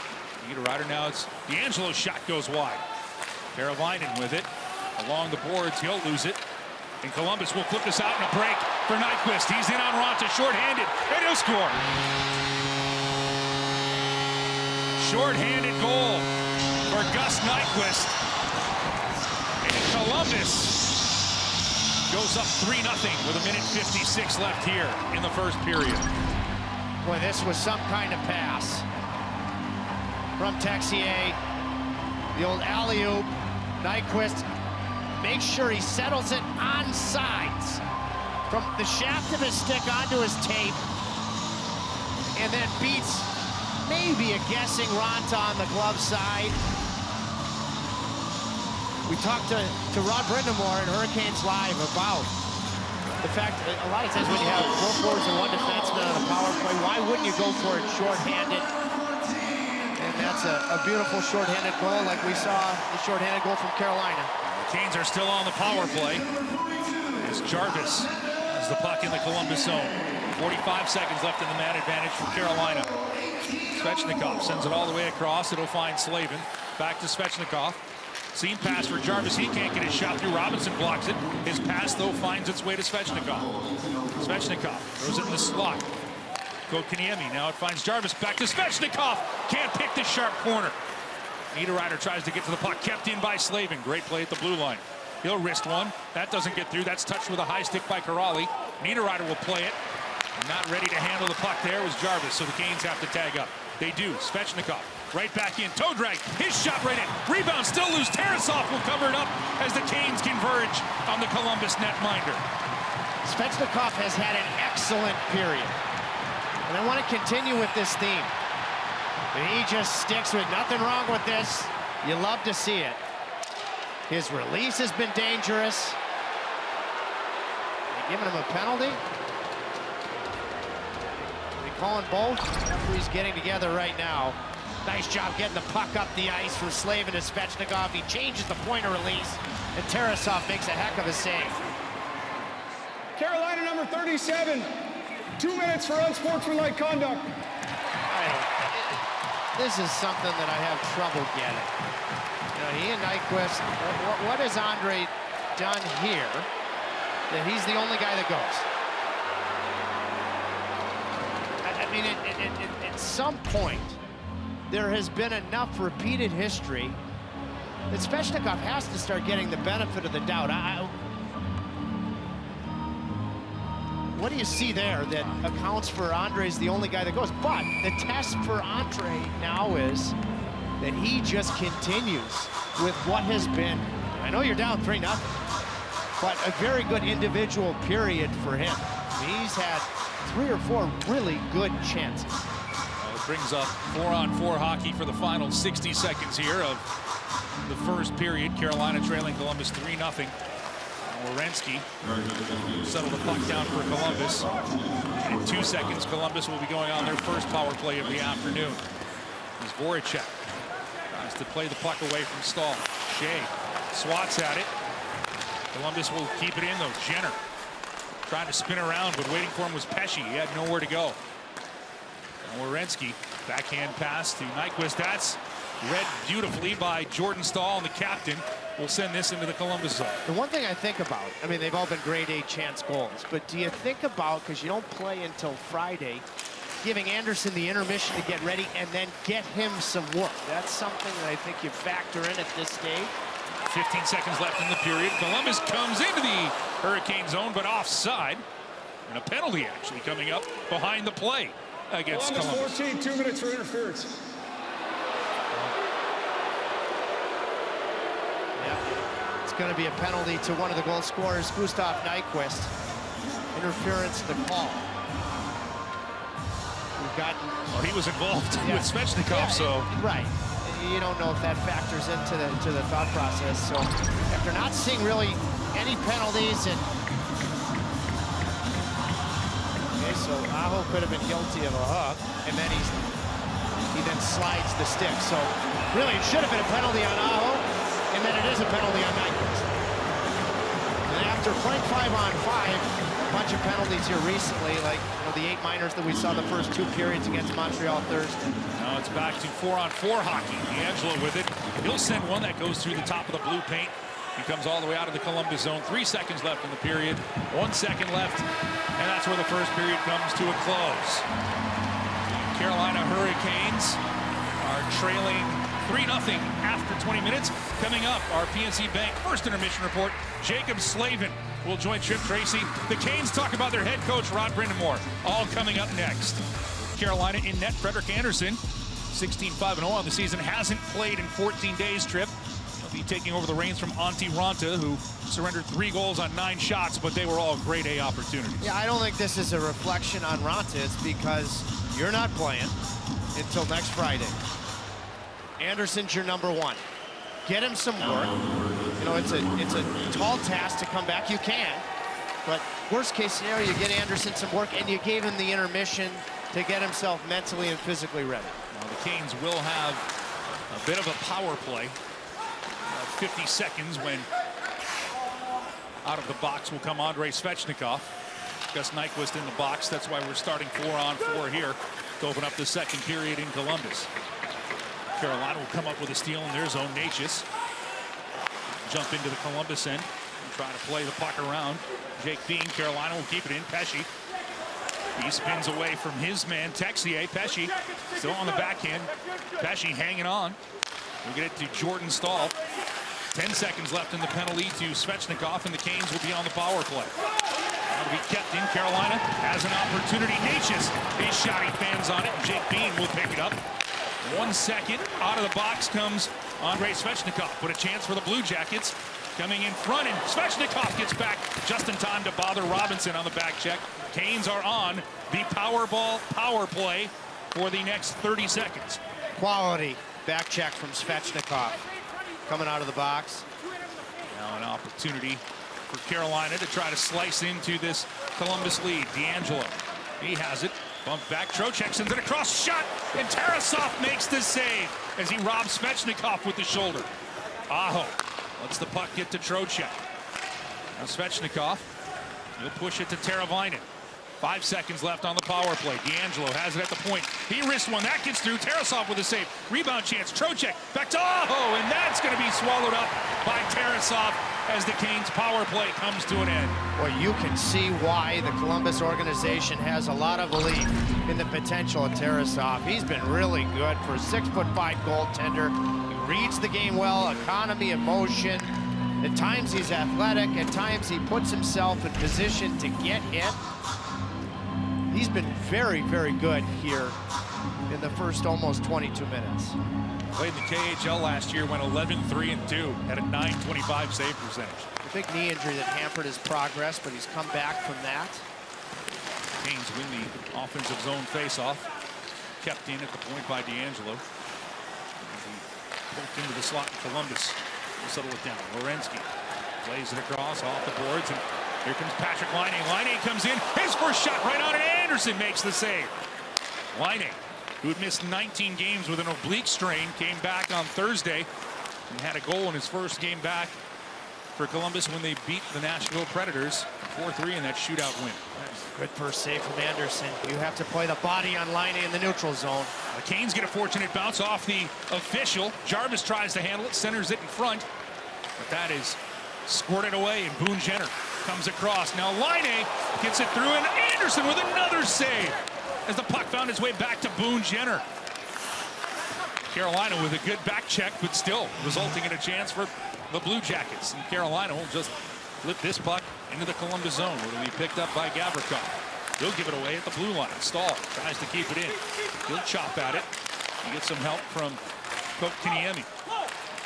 Niederreiter now. It's DeAngelo's shot goes wide. Karavainen with it. Along the boards. He'll lose it. And Columbus will flip this out in a break for Nyquist. He's in on Ronta, shorthanded, and he'll score. Shorthanded goal for Gus Nyquist. And Columbus goes up 3-0 with 1:56 left here in the first period. Boy, this was some kind of pass from Texier. The old alley-oop. Nyquist makes sure he settles it on sides from the shaft of his stick onto his tape, and then beats maybe a guessing Ronta on the glove side. We talked to Rod Brindamore in Hurricanes Live about the fact that a lot of times when you have 4 forwards and 1 defenseman on a power play, why wouldn't you go for it shorthanded? And that's a beautiful shorthanded goal, like we saw the shorthanded goal from Carolina. Canes are still on the power play as Jarvis has the puck in the Columbus zone. 45 seconds left in the man advantage for Carolina. Svechnikov sends it all the way across. It'll find Slavin. Back to Svechnikov. Seam pass for Jarvis. He can't get his shot through. Robinson blocks it. His pass, though, finds its way to Svechnikov. Svechnikov throws it in the slot. Kotkaniemi. Now it finds Jarvis. Back to Svechnikov. Can't pick the sharp corner. Niederreiter tries to get to the puck, kept in by Slavin. Great play at the blue line. He'll wrist one. That doesn't get through. That's touched with a high stick by Corrali. Niederreiter will play it. Not ready to handle the puck there was Jarvis, so the Canes have to tag up. They do. Svechnikov right back in. Toe drag. His shot right in. Rebound still loose. Tarasov will cover it up as the Canes converge on the Columbus netminder. Svechnikov has had an excellent period. And I want to continue with this theme. And he just sticks with nothing wrong with this. You love to see it. His release has been dangerous. They giving him a penalty? They calling both? Referees getting together right now. Nice job getting the puck up the ice from Slavin to Svechnikov. He changes the point of release, and Tarasov makes a heck of a save. Carolina number 37, 2 minutes for unsportsmanlike conduct. This is something that I have trouble getting. You know, he and Nyquist, what has Andre done here that he's the only guy that goes? I mean, at some point, there has been enough repeated history that Svechnikov has to start getting the benefit of the doubt. What do you see there that accounts for Andre's the only guy that goes? But the test for Andre now is that he just continues with what has been, I know you're down 3-0, but a very good individual period for him. He's had 3 or 4 really good chances. Well, it brings up 4-on-4 hockey for the final 60 seconds here of the first period. Carolina trailing Columbus 3-0. Werenski settled the puck down for Columbus. In 2 seconds, Columbus will be going on their first power play of the afternoon. As Voracek tries to play the puck away from Stahl. Shea swats at it. Columbus will keep it in, though. Jenner trying to spin around, but waiting for him was Pesce. He had nowhere to go. Werenski, backhand pass to Nyquist. That's read beautifully by Jordan Stahl, and the captain will send this into the Columbus zone. The one thing I think about, I mean, they've all been grade A chance goals, but do you think about, because you don't play until Friday, giving Anderson the intermission to get ready and then get him some work? That's something that I think you factor in at this stage. 15 seconds left in the period. Columbus comes into the Hurricane zone, but offside. And a penalty actually coming up behind the play against Columbus. 14, 2 minutes for interference. It's going to be a penalty to one of the goal scorers, Gustav Nyquist. Interference the call. We've got. Well, he was involved with Svechnikov, so. Right. You don't know if that factors into the thought process. So after not seeing really any penalties, and okay, so Aho could have been guilty of a hook, and then he then slides the stick. So really, it should have been a penalty on Aho, and then it is a penalty on Nyquist. And after playing 5-on-5, a bunch of penalties here recently, like the 8 minors that we saw the first 2 periods against Montreal Thursday. Now it's back to 4-on-4 hockey. D'Angelo with it. He'll send one that goes through the top of the blue paint. He comes all the way out of the Columbus zone. 3 seconds left in the period. 1 second left, and that's where the first period comes to a close. Carolina Hurricanes are trailing 3-0 after 20 minutes. Coming up, our PNC Bank first intermission report. Jacob Slavin will join Trip Tracy. The Canes talk about their head coach, Rod Brind'Amour. All coming up next. Carolina in net, Frederik Andersen, 16-5-0 on the season. Hasn't played in 14 days, Trip. He'll be taking over the reins from Antti Raanta, who surrendered 3 goals on 9 shots, but they were all grade A opportunities. Yeah, I don't think this is a reflection on Raanta. It's because you're not playing until next Friday. Anderson's your #1. Get him some work. You know, it's a tall task to come back. You can, but worst case scenario, you get Anderson some work, and you gave him the intermission to get himself mentally and physically ready. Now, the Canes will have a bit of a power play. 50 seconds when out of the box will come Andrei Svechnikov. Gus Nyquist in the box. That's why we're starting 4-on-4 here to open up the second period in Columbus. Carolina will come up with a steal in their zone. Natchez jump into the Columbus end and try to play the puck around. Jake Bean. Carolina will keep it in. Pesce. He spins away from his man, Texier. Pesce still on the backhand. Pesce hanging on. We'll get it to Jordan Stahl. 10 seconds left in the penalty to Svechnikov, and the Canes will be on the power play. Now to be kept in. Carolina has an opportunity. Natchez, his shot, he fans on it. Jake Bean will pick it up. 1 second out of the box comes Andrei Svechnikov. But a chance for the Blue Jackets. Coming in front, and Svechnikov gets back just in time to bother Robinson on the back check. Canes are on the Powerball power play for the next 30 seconds. Quality back check from Svechnikov coming out of the box. Now an opportunity for Carolina to try to slice into this Columbus lead. D'Angelo, he has it. Bump back, Trocheck sends it across, shot, and Tarasov makes the save as he robs Svechnikov with the shoulder. Aho lets the puck get to Trocheck. Now Svechnikov, he'll push it to Teravainen. 5 seconds left on the power play. D'Angelo has it at the point. He risks one. That gets through. Tarasov with a save. Rebound chance. Trocheck back to Aho, and that's going to be swallowed up by Tarasov as the Canes' power play comes to an end. Well, you can see why the Columbus organization has a lot of belief in the potential of Tarasov. He's been really good for a 6'5" goaltender. He reads the game well, economy of motion. At times he's athletic, at times he puts himself in position to get hit. He's been very, very good here in the first almost 22 minutes. Played in the KHL last year, went 11-3-2, had a .925 save percentage. A big knee injury that hampered his progress, but he's come back from that. Canes win the offensive zone faceoff. Kept in at the point by D'Angelo. Poked into the slot in Columbus. We'll settle it down. Werenski plays it across off the boards, and here comes Patrick Laine. Laine comes in. His first shot right on it. Anderson makes the save. Laine, who had missed 19 games with an oblique strain, came back on Thursday and had a goal in his first game back for Columbus when they beat the Nashville Predators 4-3 in that shootout win. Good first save from Anderson. You have to play the body on Laine in the neutral zone. The Canes get a fortunate bounce off the official. Jarvis tries to handle it, centers it in front, but that is squirted away, and Boone Jenner comes across. Now Laine gets it through, and Anderson with another save as the puck found its way back to Boone Jenner. Carolina with a good back check, but still resulting in a chance for the Blue Jackets. And Carolina will just flip this puck into the Columbus zone, where it'll be picked up by Gavrikov. He'll give it away at the blue line. Stahl tries to keep it in. He'll chop at it. He gets some help from Kotkaniemi.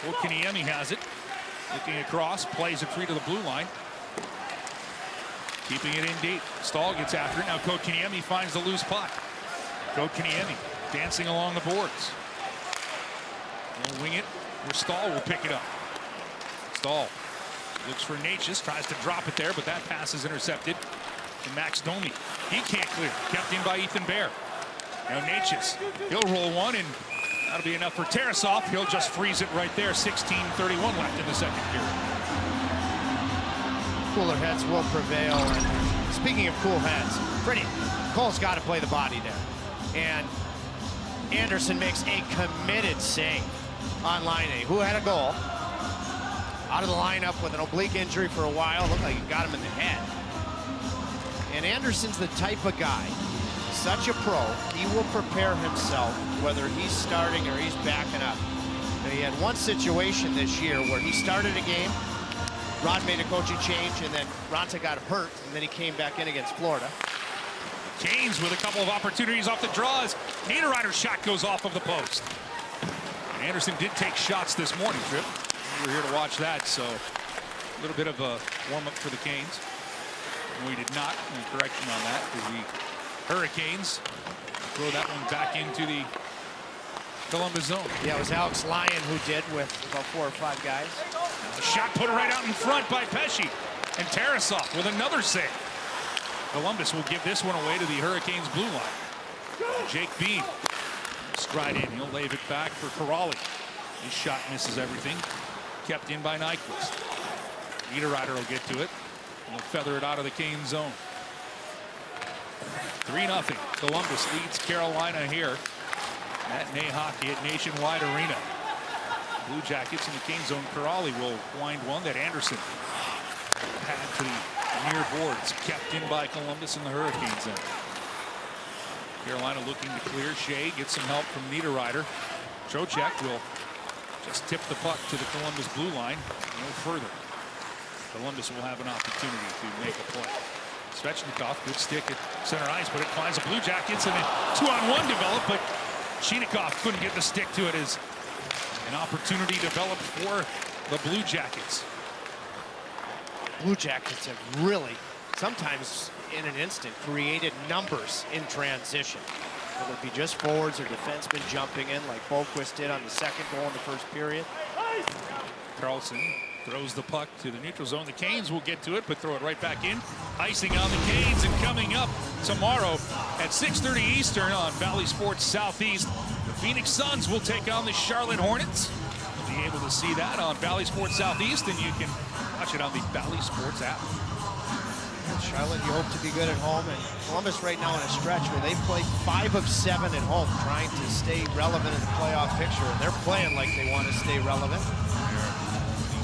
Kotkaniemi has it. Looking across, plays it free to the blue line. Keeping it in deep. Stahl gets after it. Now Kotkaniemi finds the loose puck. Kotkaniemi dancing along the boards. He'll wing it, where Stahl will pick it up. Stahl looks for Natchez, tries to drop it there, but that pass is intercepted. And Max Domi, he can't clear. Kept in by Ethan Bear. Now Natchez, he'll roll one, and that'll be enough for Tarasov. He'll just freeze it right there. 16:31 left in the second period. Cooler heads will prevail. And speaking of cool heads, Freddie, Cole's got to play the body there. And Anderson makes a committed save on Laine, who had a goal. Out of the lineup with an oblique injury for a while. Looked like he got him in the head. And Anderson's the type of guy, such a pro, he will prepare himself whether he's starting or he's backing up. And he had one situation this year where he started a game, Rod made a coaching change, and then Ronta got hurt, and then he came back in against Florida. Canes with a couple of opportunities off the draws. Niederreiter's shot goes off of the post. And Anderson did take shots this morning, Trip. We were here to watch that, so a little bit of a warm-up for the Canes. We did not. Correction on that, because the Hurricanes throw that one back into the Columbus zone. Yeah, it was Alex Lyon who did with about 4 or 5 guys. A shot put right out in front by Pesce. And Tarasov with another save. Columbus will give this one away to the Hurricanes' blue line. Jake Bean stride in. He'll lave it back for Corrali. His shot misses everything. Kept in by Nyquist. Niederreiter will get to it. He'll feather it out of the Canes zone. 3-0. Columbus leads Carolina here. Matinee hockey at Nationwide Arena. Blue Jackets in the Canes zone. Corrali will wind one that Anderson had to the near boards. Kept in by Columbus in the Hurricane zone. Carolina looking to clear. Shea gets some help from Niederreiter. Trocheck will just tip the puck to the Columbus blue line. No further. Columbus will have an opportunity to make a play. Svechnikov, good stick at center ice, but it finds the Blue Jackets, and a 2-on-1 developed, but Chinikov couldn't get the stick to it as an opportunity developed for the Blue Jackets. Blue Jackets have really, sometimes in an instant, created numbers in transition. Whether it be just forwards or defensemen jumping in like Boquist did on the second goal in the first period. Carlson throws the puck to the neutral zone. The Canes will get to it, but throw it right back in. Icing on the Canes, and coming up tomorrow at 6:30 Eastern on Valley Sports Southeast, the Phoenix Suns will take on the Charlotte Hornets. You'll be able to see that on Valley Sports Southeast, and you can watch it on the Valley Sports app. Charlotte, you hope to be good at home, and Columbus right now in a stretch where they play 5 of 7 at home, trying to stay relevant in the playoff picture, and they're playing like they want to stay relevant.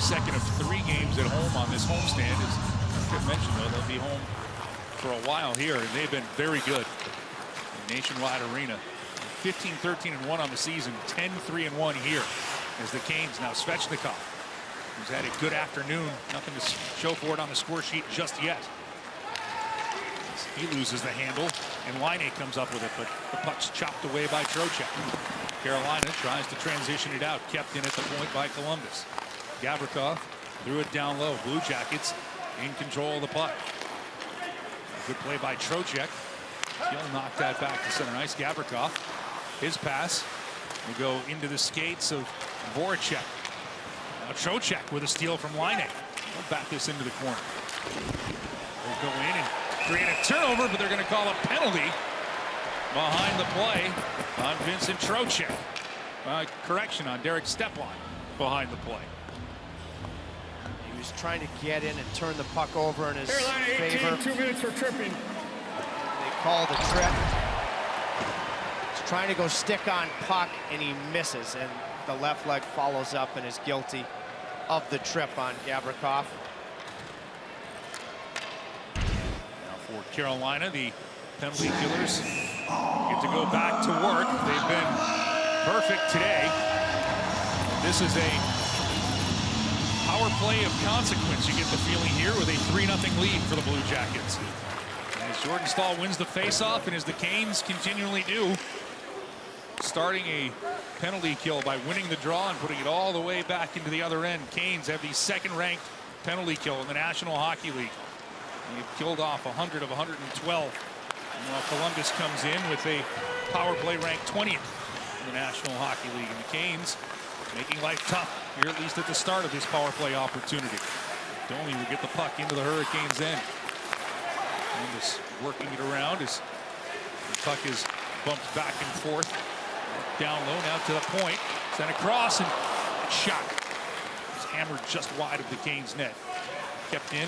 second of 3 games at home on this homestand. As Chip mentioned, though, they'll be home for a while here, and they've been very good in Nationwide Arena. 15-13-1 on the season, 10-3-1 here as the Canes. Now Svechnikov, who's had a good afternoon, nothing to show for it on the score sheet just yet. He loses the handle, and Laine comes up with it, but the puck's chopped away by Trocheck. Carolina tries to transition it out, kept in at the point by Columbus. Gavrikov threw it down low. Blue Jackets in control of the puck. Good play by Trocheck. He'll knock that back to center ice. Gavrikov, his pass will go into the skates of Voracek. Now Trocheck with a steal from Laine. They'll back this into the corner. They'll go in and create a turnover, but they're going to call a penalty behind the play on Vincent Trocheck. Correction on Derek Stepan behind the play. He was trying to get in and turn the puck over in his Carolina 18, favor. 2 minutes for tripping. They call the trip. He's trying to go stick on puck, and he misses, and the left leg follows up and is guilty of the trip on Gavrikov. Now for Carolina, the penalty killers get to go back to work. They've been perfect today. This is a power play of consequence, you get the feeling here, with a 3-0 lead for the Blue Jackets. As Jordan Staal wins the faceoff, and as the Canes continually do, starting a penalty kill by winning the draw and putting it all the way back into the other end. Canes have the second-ranked penalty kill in the National Hockey League. They've killed off 100 of 112. While Columbus comes in with a power play ranked 20th in the National Hockey League. And the Canes making life tough here, at least at the start of this power play opportunity. Domi will get the puck into the Hurricanes' end. Columbus working it around as the puck is bumped back and forth. Down low now to the point. Sent across and shot. It's hammered just wide of the Canes' net. Kept in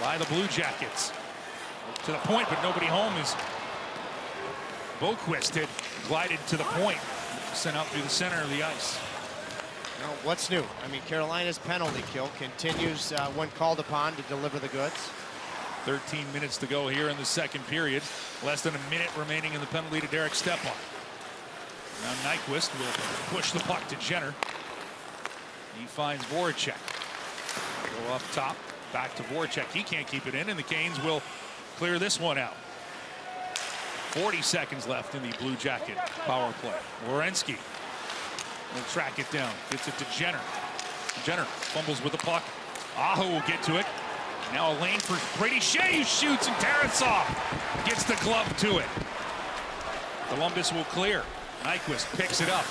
by the Blue Jackets. To the point, but nobody home as Boquist had glided to the point. Sent out through the center of the ice. Now, what's new? I mean, Carolina's penalty kill continues when called upon to deliver the goods. 13 minutes to go here in the second period. Less than a minute remaining in the penalty to Derek Stepan. Now Nyquist will push the puck to Jenner. He finds Voracek. Go up top, back to Voracek. He can't keep it in, and the Canes will clear this one out. 40 seconds left in the Blue Jacket power play. Werenski will track it down. Gets it to Jenner. Jenner fumbles with the puck. Aho will get to it. Now a lane for Brady Shea, who shoots, and Tarasov gets the glove to it. Columbus will clear. Nyquist picks it up.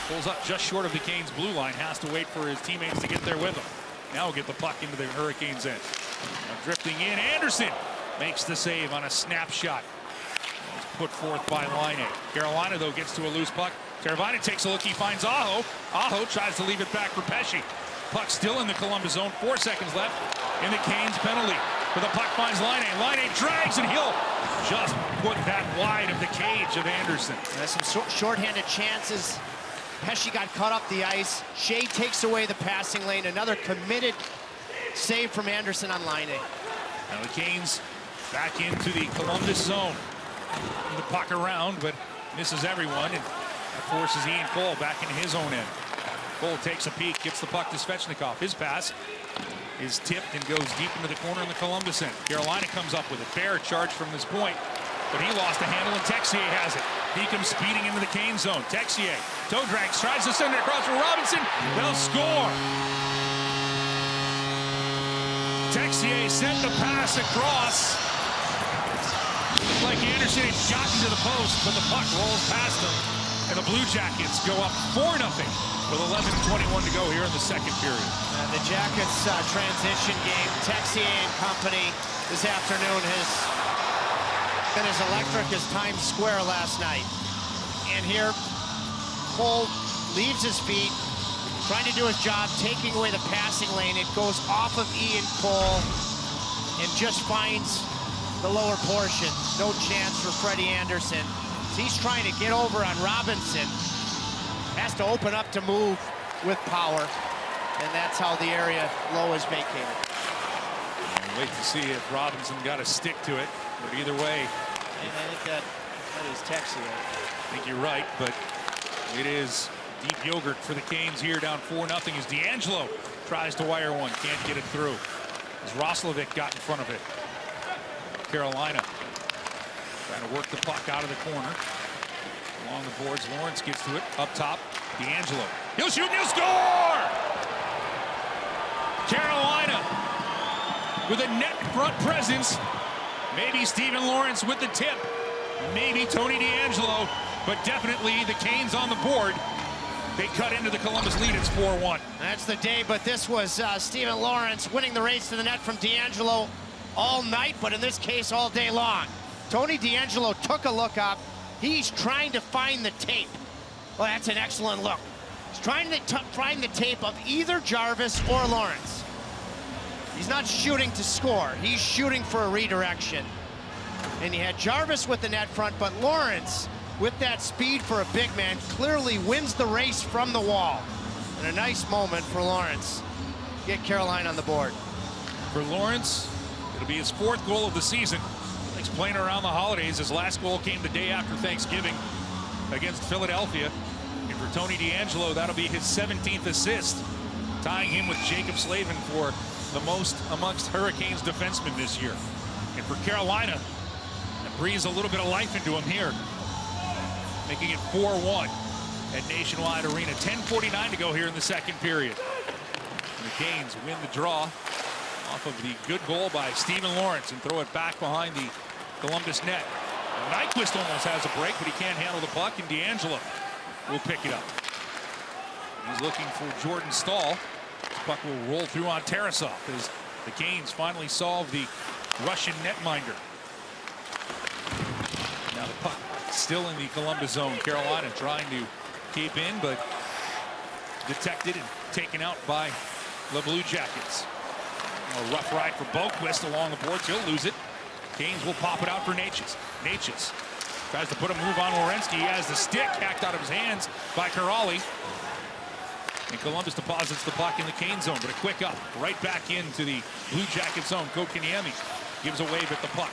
Pulls up just short of the Canes' blue line. Has to wait for his teammates to get there with him. Now he'll get the puck into the Hurricanes' end. Now drifting in, Anderson makes the save on a snapshot. It's put forth by Laine. Carolina, though, gets to a loose puck. Teravainen takes a look. He finds Aho. Aho tries to leave it back for Pesce. Puck still in the Columbus zone. 4 seconds left in the Canes penalty. But the puck finds Laine. Laine drags, and he'll just put that wide of the cage of Anderson. There's some shorthanded chances. Pesce got cut up the ice. Shea takes away the passing lane. Another committed save from Anderson on Laine. Now the Canes back into the Columbus zone. The puck around, but misses everyone, and that forces Ian Cole back into his own end. Cole takes a peek, gets the puck to Svechnikov. His pass is tipped and goes deep into the corner in the Columbus end. Carolina comes up with it. Bear charged from this point, but he lost the handle, and Texier has it. He comes speeding into the Cane zone. Texier, toe drags, tries to send it across for Robinson. They'll score. Texier sent the pass across. Looked like Anderson had gotten to the post, but the puck rolls past him, and the Blue Jackets go up 4-0 with 11:21 to go here in the second period. The Jackets transition game, Texier and company this afternoon has been as electric as Times Square last night. And here, Cole leaves his feet, trying to do his job, taking away the passing lane. It goes off of Ian Cole and just finds the lower portion. No chance for Freddie Anderson. He's trying to get over on Robinson. Has to open up to move with power. And that's how the area low is vacated. We'll wait to see if Robinson got to stick to it. But either way, And I think that is Texier. I think you're right, but it is deep yogurt for the Canes here, down 4-0 as D'Angelo tries to wire one, can't get it through. As Roslovic got in front of it. Carolina trying to work the puck out of the corner. Along the boards, Lawrence gets to it, up top, D'Angelo. He'll shoot and he'll score! Carolina with a net front presence. Maybe Stephen Lawrence with the tip. Maybe Tony D'Angelo, but definitely the Canes on the board. They cut into the Columbus lead. It's 4-1. That's the day, but this was Stephen Lawrence winning the race to the net from D'Angelo all night, but in this case, all day long. Tony D'Angelo took a look up. He's trying to find the tape. Well, that's an excellent look. He's trying to find the tape of either Jarvis or Lawrence. He's not shooting to score. He's shooting for a redirection. And he had Jarvis with the net front, but Lawrence, with that speed for a big man, clearly wins the race from the wall. And a nice moment for Lawrence. Get Carolina on the board. For Lawrence, it'll be his 4th goal of the season. He's playing around the holidays. His last goal came the day after Thanksgiving against Philadelphia. And for Tony D'Angelo, that'll be his 17th assist, tying him with Jacob Slavin for the most amongst Hurricanes defensemen this year. And for Carolina, that breathes a little bit of life into him here, making it 4-1 at Nationwide Arena. 10:49 to go here in the second period. And the Canes win the draw off of the good goal by Stephen Lawrence and throw it back behind the Columbus net. Nyquist almost has a break, but he can't handle the puck, and D'Angelo will pick it up. He's looking for Jordan Stahl. This puck will roll through on Tarasov as the Canes finally solve the Russian netminder. Now the puck still in the Columbus zone. Carolina trying to keep in, but detected and taken out by the Blue Jackets. A rough ride for Boquist along the boards. He'll lose it. Canes will pop it out for Natchez. Natchez tries to put a move on Werenski. He has the stick hacked out of his hands by Kuraly. And Columbus deposits the puck in the Canes zone, but a quick up right back into the Blue Jacket zone. Kotkaniemi gives a wave at the puck.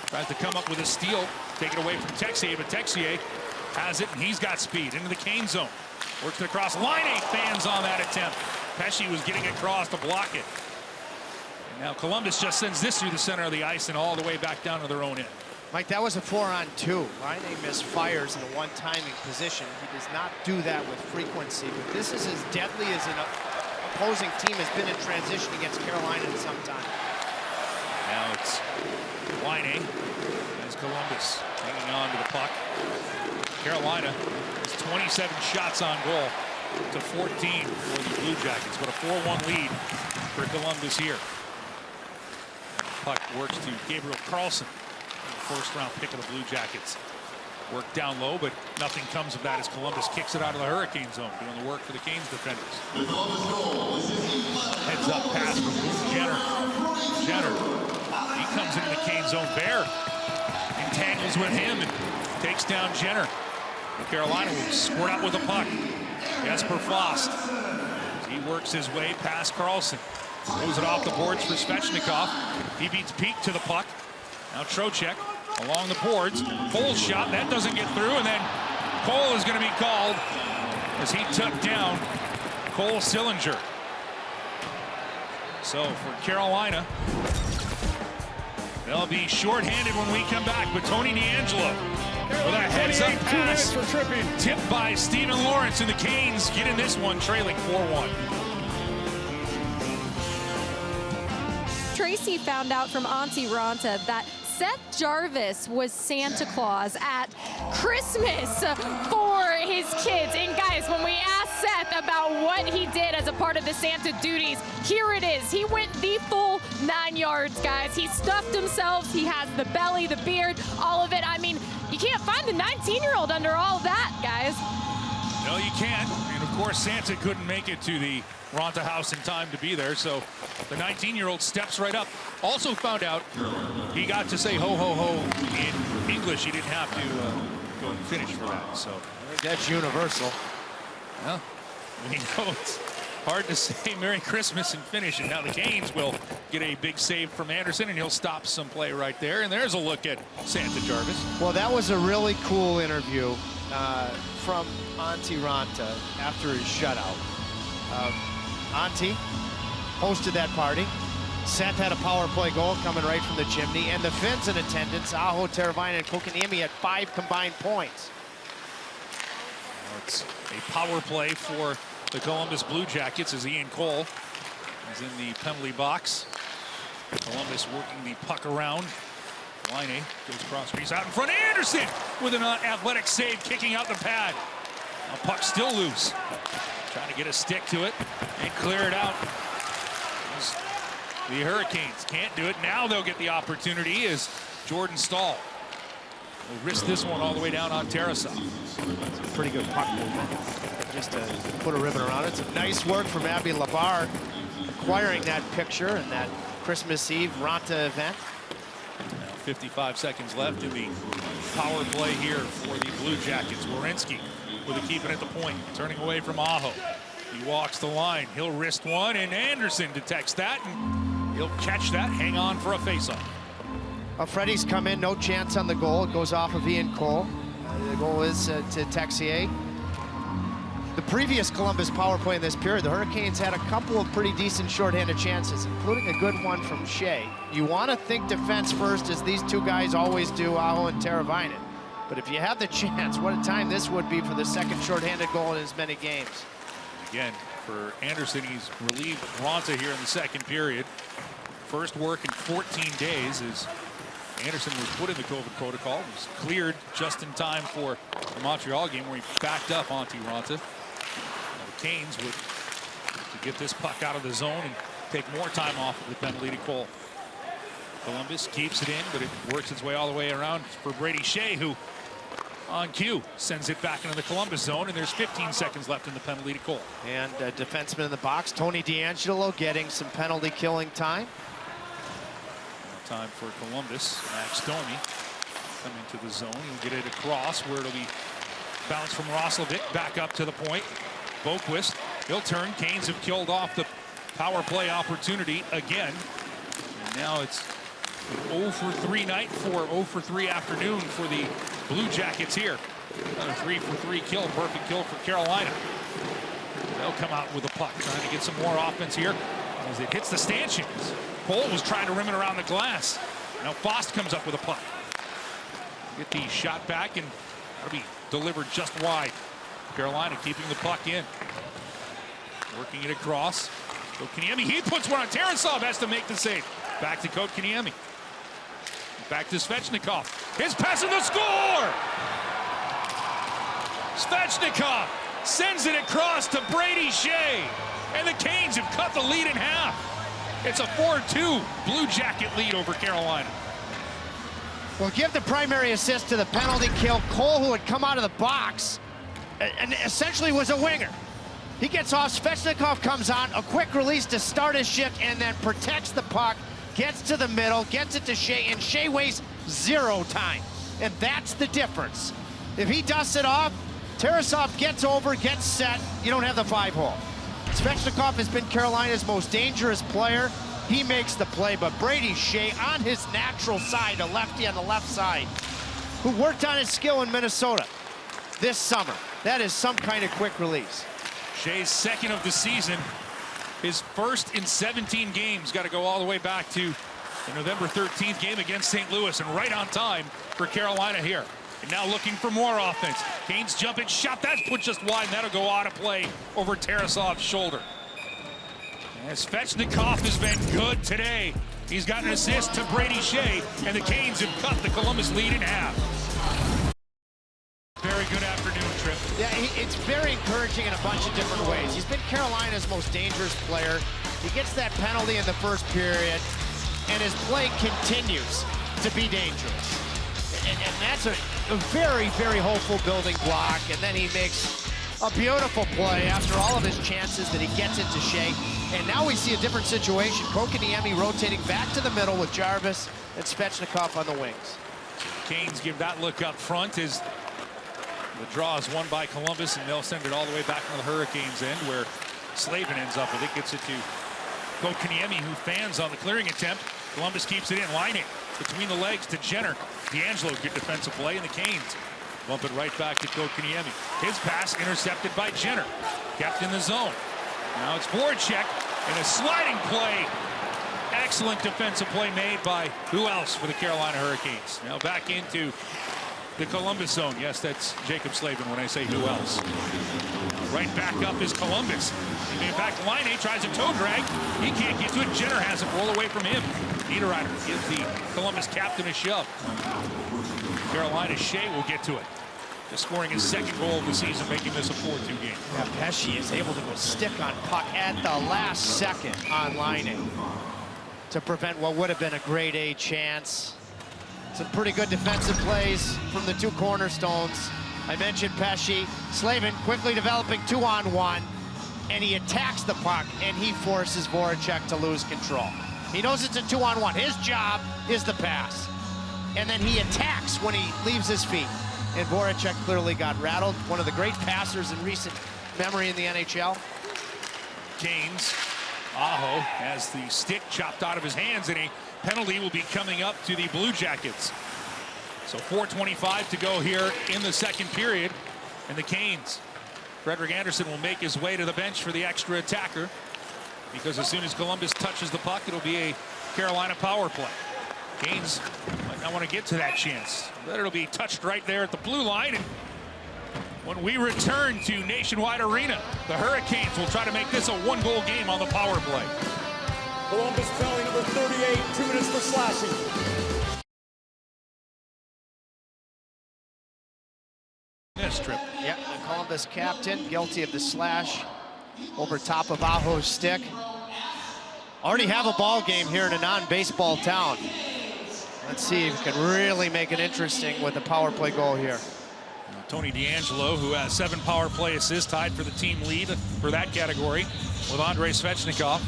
Tries to come up with a steal, take it away from Texier, but Texier has it, and he's got speed into the Canes zone. Works it across. Line 8 fans on that attempt. Pesce was getting across to block it. And now Columbus just sends this through the center of the ice and all the way back down to their own end. Mike, that was a 4-on-2. Line 8 misfires in a one-timing position. He does not do that with frequency, but this is as deadly as an opposing team has been in transition against Carolina in some time. Now it's Line 8 as Columbus hanging on to the puck. Carolina has 27 shots on goal to 14 for the Blue Jackets, but a 4-1 lead for Columbus here. Puck works to Gabriel Carlson, the 1st-round pick of the Blue Jackets. Work down low, but nothing comes of that as Columbus kicks it out of the Hurricane zone, doing the work for the Canes defenders. Heads up pass from Jenner. Jenner, he comes into the Canes zone. Bear entangles with him and takes down Jenner. Carolina will squirt out with a puck. Jesper Fast. He works his way past Carlson. Throws it off the boards for Svechnikov. He beats Peak to the puck. Now Trocheck along the boards. Cole's shot. That doesn't get through. And then Cole is going to be called as he took down Cole Sillinger. So for Carolina, they'll be shorthanded when we come back. But Tony D'Angelo with a heads-up pass tipped by Stephen Lawrence, and the Canes get in this one trailing 4-1. Tracy found out from Auntie Ronta that Seth Jarvis was Santa Claus at Christmas for his kids. And guys, when we asked Seth about what he did as a part of the Santa duties, here it is. He went the full 9 yards, guys. He stuffed himself. He has the belly, the beard, all of it. I mean, you can't find a 19-year-old under all that, guys. No, you can't. And of course, Santa couldn't make it to the Ronta house in time to be there, so the 19-year-old steps right up. Also found out he got to say ho, ho, ho in English. He didn't have to go and finish for that. So I think that's universal. well, we know Hard to say Merry Christmas and finish it. Now the Canes will get a big save from Anderson, and he'll stop some play right there. And there's a look at Santa Jarvis. Well, that was a really cool interview from Antti Ranta after his shutout. Antti hosted that party. Santa had a power play goal coming right from the chimney, and the Finns in attendance, Aho, Teravainen, and Kokaniemi had 5 combined points. Well, it's a power play for the Columbus Blue Jackets as Ian Cole is in the penalty box. Columbus working the puck around. Laine goes cross crease out in front. Anderson with an athletic save, kicking out the pad. Now puck still loose. Trying to get a stick to it and clear it out. The Hurricanes can't do it. Now they'll get the opportunity as Jordan Staal will risk this one all the way down on Tarasov. It's a pretty good puck movement. Just to put a ribbon around it. It's a nice work from Abby Labar acquiring that picture in that Christmas Eve Ranta event. Now 55 seconds left in the power play here for the Blue Jackets. Werenski with a keep it at the point, turning away from Aho. He walks the line. He'll wrist one, and Anderson detects that, and he'll catch that, hang on for a faceoff. Freddie's come in, no chance on the goal. It goes off of Ian Cole. The goal is to Texier. The previous Columbus power play in this period, the Hurricanes had a couple of pretty decent shorthanded chances, including a good one from Shea. You want to think defense first, as these two guys always do, Aho and Teravainen. But if you have the chance, what a time this would be for the second shorthanded goal in as many games. Again, for Anderson, he's relieved Ranta here in the second period. First work in 14 days as Anderson was put in the COVID protocol. Was cleared just in time for the Montreal game where he backed up Antti Ranta. Now the Canes would to get this puck out of the zone and take more time off of the penalty to Cole. Columbus keeps it in, but it works its way all the way around for Brady Shea, who on cue sends it back into the Columbus zone, and there's 15 seconds left in the penalty to Cole. And a defenseman in the box, Tony DeAngelo, getting some penalty killing time. Now time for Columbus. Max Domi coming to the zone. He'll get it across where it'll be bounced from Roslovic back up to the point. Boquist, he'll turn. Canes have killed off the power play opportunity again. And now it's an 0 for 3 night for 0 for 3 afternoon for the Blue Jackets here. Another 3 for 3 kill, perfect kill for Carolina. They'll come out with a puck, trying to get some more offense here as it hits the stanchions. Cole was trying to rim it around the glass. Now Fost comes up with a puck. Get the shot back, and that'll be delivered just wide. Carolina keeping the puck in. Working it across. Kotkaniemi, he puts one on. Tarasov has to make the save. Back to Kotkaniemi. Back to Svechnikov. His pass in the score! Svechnikov sends it across to Brady Shea. And the Canes have cut the lead in half. It's a 4-2 Blue Jacket lead over Carolina. Well, give the primary assist to the penalty kill. Cole, who had come out of the box, and essentially was a winger. He gets off, Svechnikov comes on, a quick release to start his shift, and then protects the puck, gets to the middle, gets it to Shea, and Shea wastes 0 time. And that's the difference. If he dusts it off, Tarasov gets over, gets set, you don't have the 5-hole. Svechnikov has been Carolina's most dangerous player. He makes the play, but Brady Shea on his natural side, a lefty on the left side, who worked on his skill in Minnesota this summer. That is some kind of quick release. Shea's second of the season. His first in 17 games. Got to go all the way back to the November 13th game against St. Louis, and right on time for Carolina here. And now looking for more offense. Canes jump it, shot, that's put just wide, and that'll go out of play over Tarasov's shoulder. As Svechnikov has been good today. He's got an assist to Brady Shea, and the Canes have cut the Columbus lead in half. Very good afternoon, Trip. Yeah, it's very encouraging in a bunch of different ways. He's been Carolina's most dangerous player. He gets that penalty in the first period, and his play continues to be dangerous. And that's a very, very hopeful building block. And then he makes a beautiful play after all of his chances that he gets it to Shea. And now we see a different situation. Kokaniemi rotating back to the middle with Jarvis and Svechnikov on the wings. Canes give that look up front as the draw is won by Columbus, and they'll send it all the way back to the Hurricanes' end, where Slavin ends up with it, gets it to Kotkaniemi, who fans on the clearing attempt. Columbus keeps it in, line it between the legs to Jenner. D'Angelo, good defensive play, and the Canes bump it right back to Kotkaniemi. His pass intercepted by Jenner, kept in the zone. Now it's Voracek in a sliding play. Excellent defensive play made by who else for the Carolina Hurricanes. Now back into the Columbus zone. Yes, that's Jacob Slavin when I say who else. Right back up is Columbus. In fact, Line tries a toe drag. He can't get to it. Jenner has it roll away from him. Niederreiter gives the Columbus captain a shove. Carolina Shea will get to it. Just scoring his second goal of the season, making this a 4-2 game. Yeah, Pesce is able to go stick on puck at the last second on Line to prevent what would have been a grade A chance. Some pretty good defensive plays from the two cornerstones. I mentioned Pesce. Slavin quickly developing 2-on-1, and he attacks the puck, and he forces Voracek to lose control. He knows it's a 2-on-1. His job is the pass. And then he attacks when he leaves his feet. And Voracek clearly got rattled. One of the great passers in recent memory in the NHL. Canes, Aho has the stick chopped out of his hands, and a penalty will be coming up to the Blue Jackets. So 4:25 to go here in the second period. And the Canes, Frederik Andersen will make his way to the bench for the extra attacker, because as soon as Columbus touches the puck, it'll be a Carolina power play. Canes might not want to get to that chance, but it'll be touched right there at the blue line. And when we return to Nationwide Arena, the Hurricanes will try to make this a one-goal game on the power play. Columbus penalty number 38, 2 minutes for slashing. This trip. Yeah, the Columbus captain guilty of the slash over top of Aho's stick. Already have a ball game here in a non-baseball town. Let's see if we can really make it interesting with a power play goal here. Tony DeAngelo, who has 7 power play assists, tied for the team lead for that category with Andrei Svechnikov.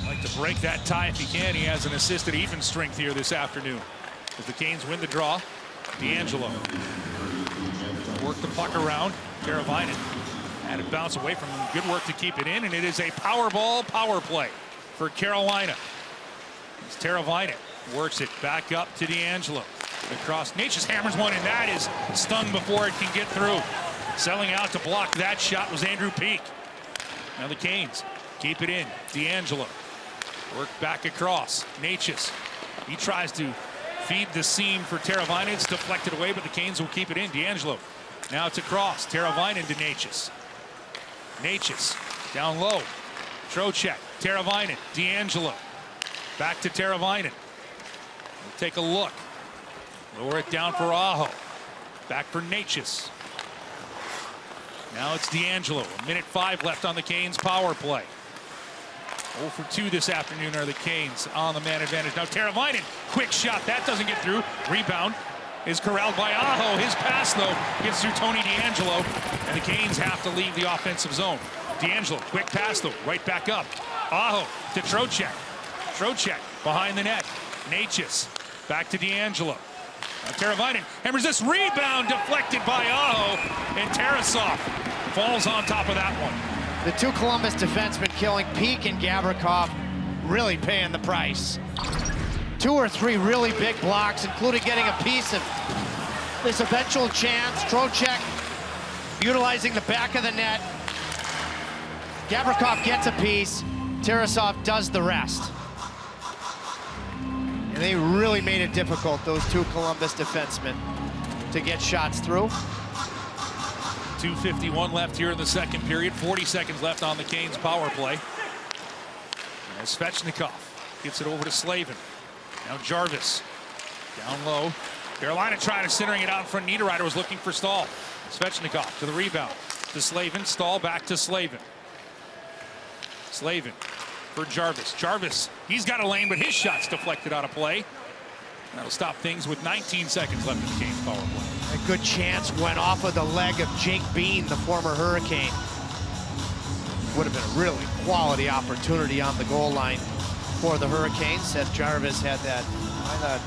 Like to break that tie if he can. He has an assist at even strength here this afternoon. As the Canes win the draw, DeAngelo work the puck around. Teravainen had it bounce away from him. Good work to keep it in, and it is a power play for Carolina. It's Teravainen works it back up to DeAngelo. Across, Natchez hammers one, and that is stung before it can get through. Selling out to block that shot was Andrew Peeke. Now the Canes keep it in. DeAngelo work back across. Natchez, he tries to feed the seam for Teravainen. It's deflected away, but the Canes will keep it in. DeAngelo, now it's across. Teravainen to Natchez. Natchez down low. Trocheck, Teravainen, DeAngelo. Back to Teravainen. We'll take a look. Lower it down for Aho. Back for Natchez. Now it's DeAngelo. 1:05 left on the Canes power play. 0 for 2 this afternoon are the Canes on the man advantage. Now Teravainen, quick shot. That doesn't get through. Rebound is corralled by Aho. His pass, though, gets through Tony DeAngelo, and the Canes have to leave the offensive zone. DeAngelo, quick pass, though, right back up. Aho to Trocheck. Trocheck behind the net. Natchez back to DeAngelo. Teravainen hammers this, rebound deflected by Aho, and Tarasov falls on top of that one. The two Columbus defensemen killing Peeke and Gavrikov, really paying the price. 2 or 3 really big blocks, including getting a piece of this eventual chance. Trocheck utilizing the back of the net. Gavrikov gets a piece. Tarasov does the rest. And they really made it difficult, those two Columbus defensemen, to get shots through. 2:51 left here in the second period. 40 seconds left on the Canes power play. As Svechnikov gets it over to Slavin. Now Jarvis down low. Carolina trying to centering it out in front. Niederreiter was looking for Stahl. Svechnikov to the rebound. To Slavin. Stahl back to Slavin. Slavin for Jarvis. Jarvis, he's got a lane, but his shot's deflected out of play. That'll stop things with 19 seconds left in the Canes power play. A good chance went off of the leg of Jake Bean, the former Hurricane. Would have been a really quality opportunity on the goal line for the Hurricanes. Seth Jarvis had that, I thought,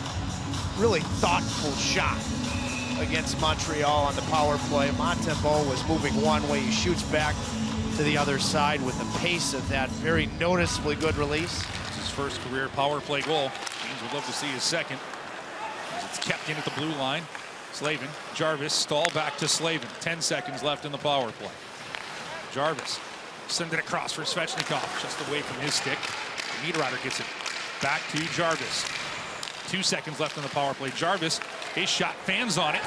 really thoughtful shot against Montreal on the power play. Montembeault was moving one way. He shoots back to the other side with the pace of that very noticeably good release. It's his first career power play goal. Canes would love to see his second, as it's kept in at the blue line. Slavin, Jarvis, Stahl back to Slavin. 10 seconds left in the power play. Jarvis send it across for Svechnikov, just away from his stick. Niederreiter gets it back to Jarvis. 2 seconds left in the power play. Jarvis, his shot fans on it,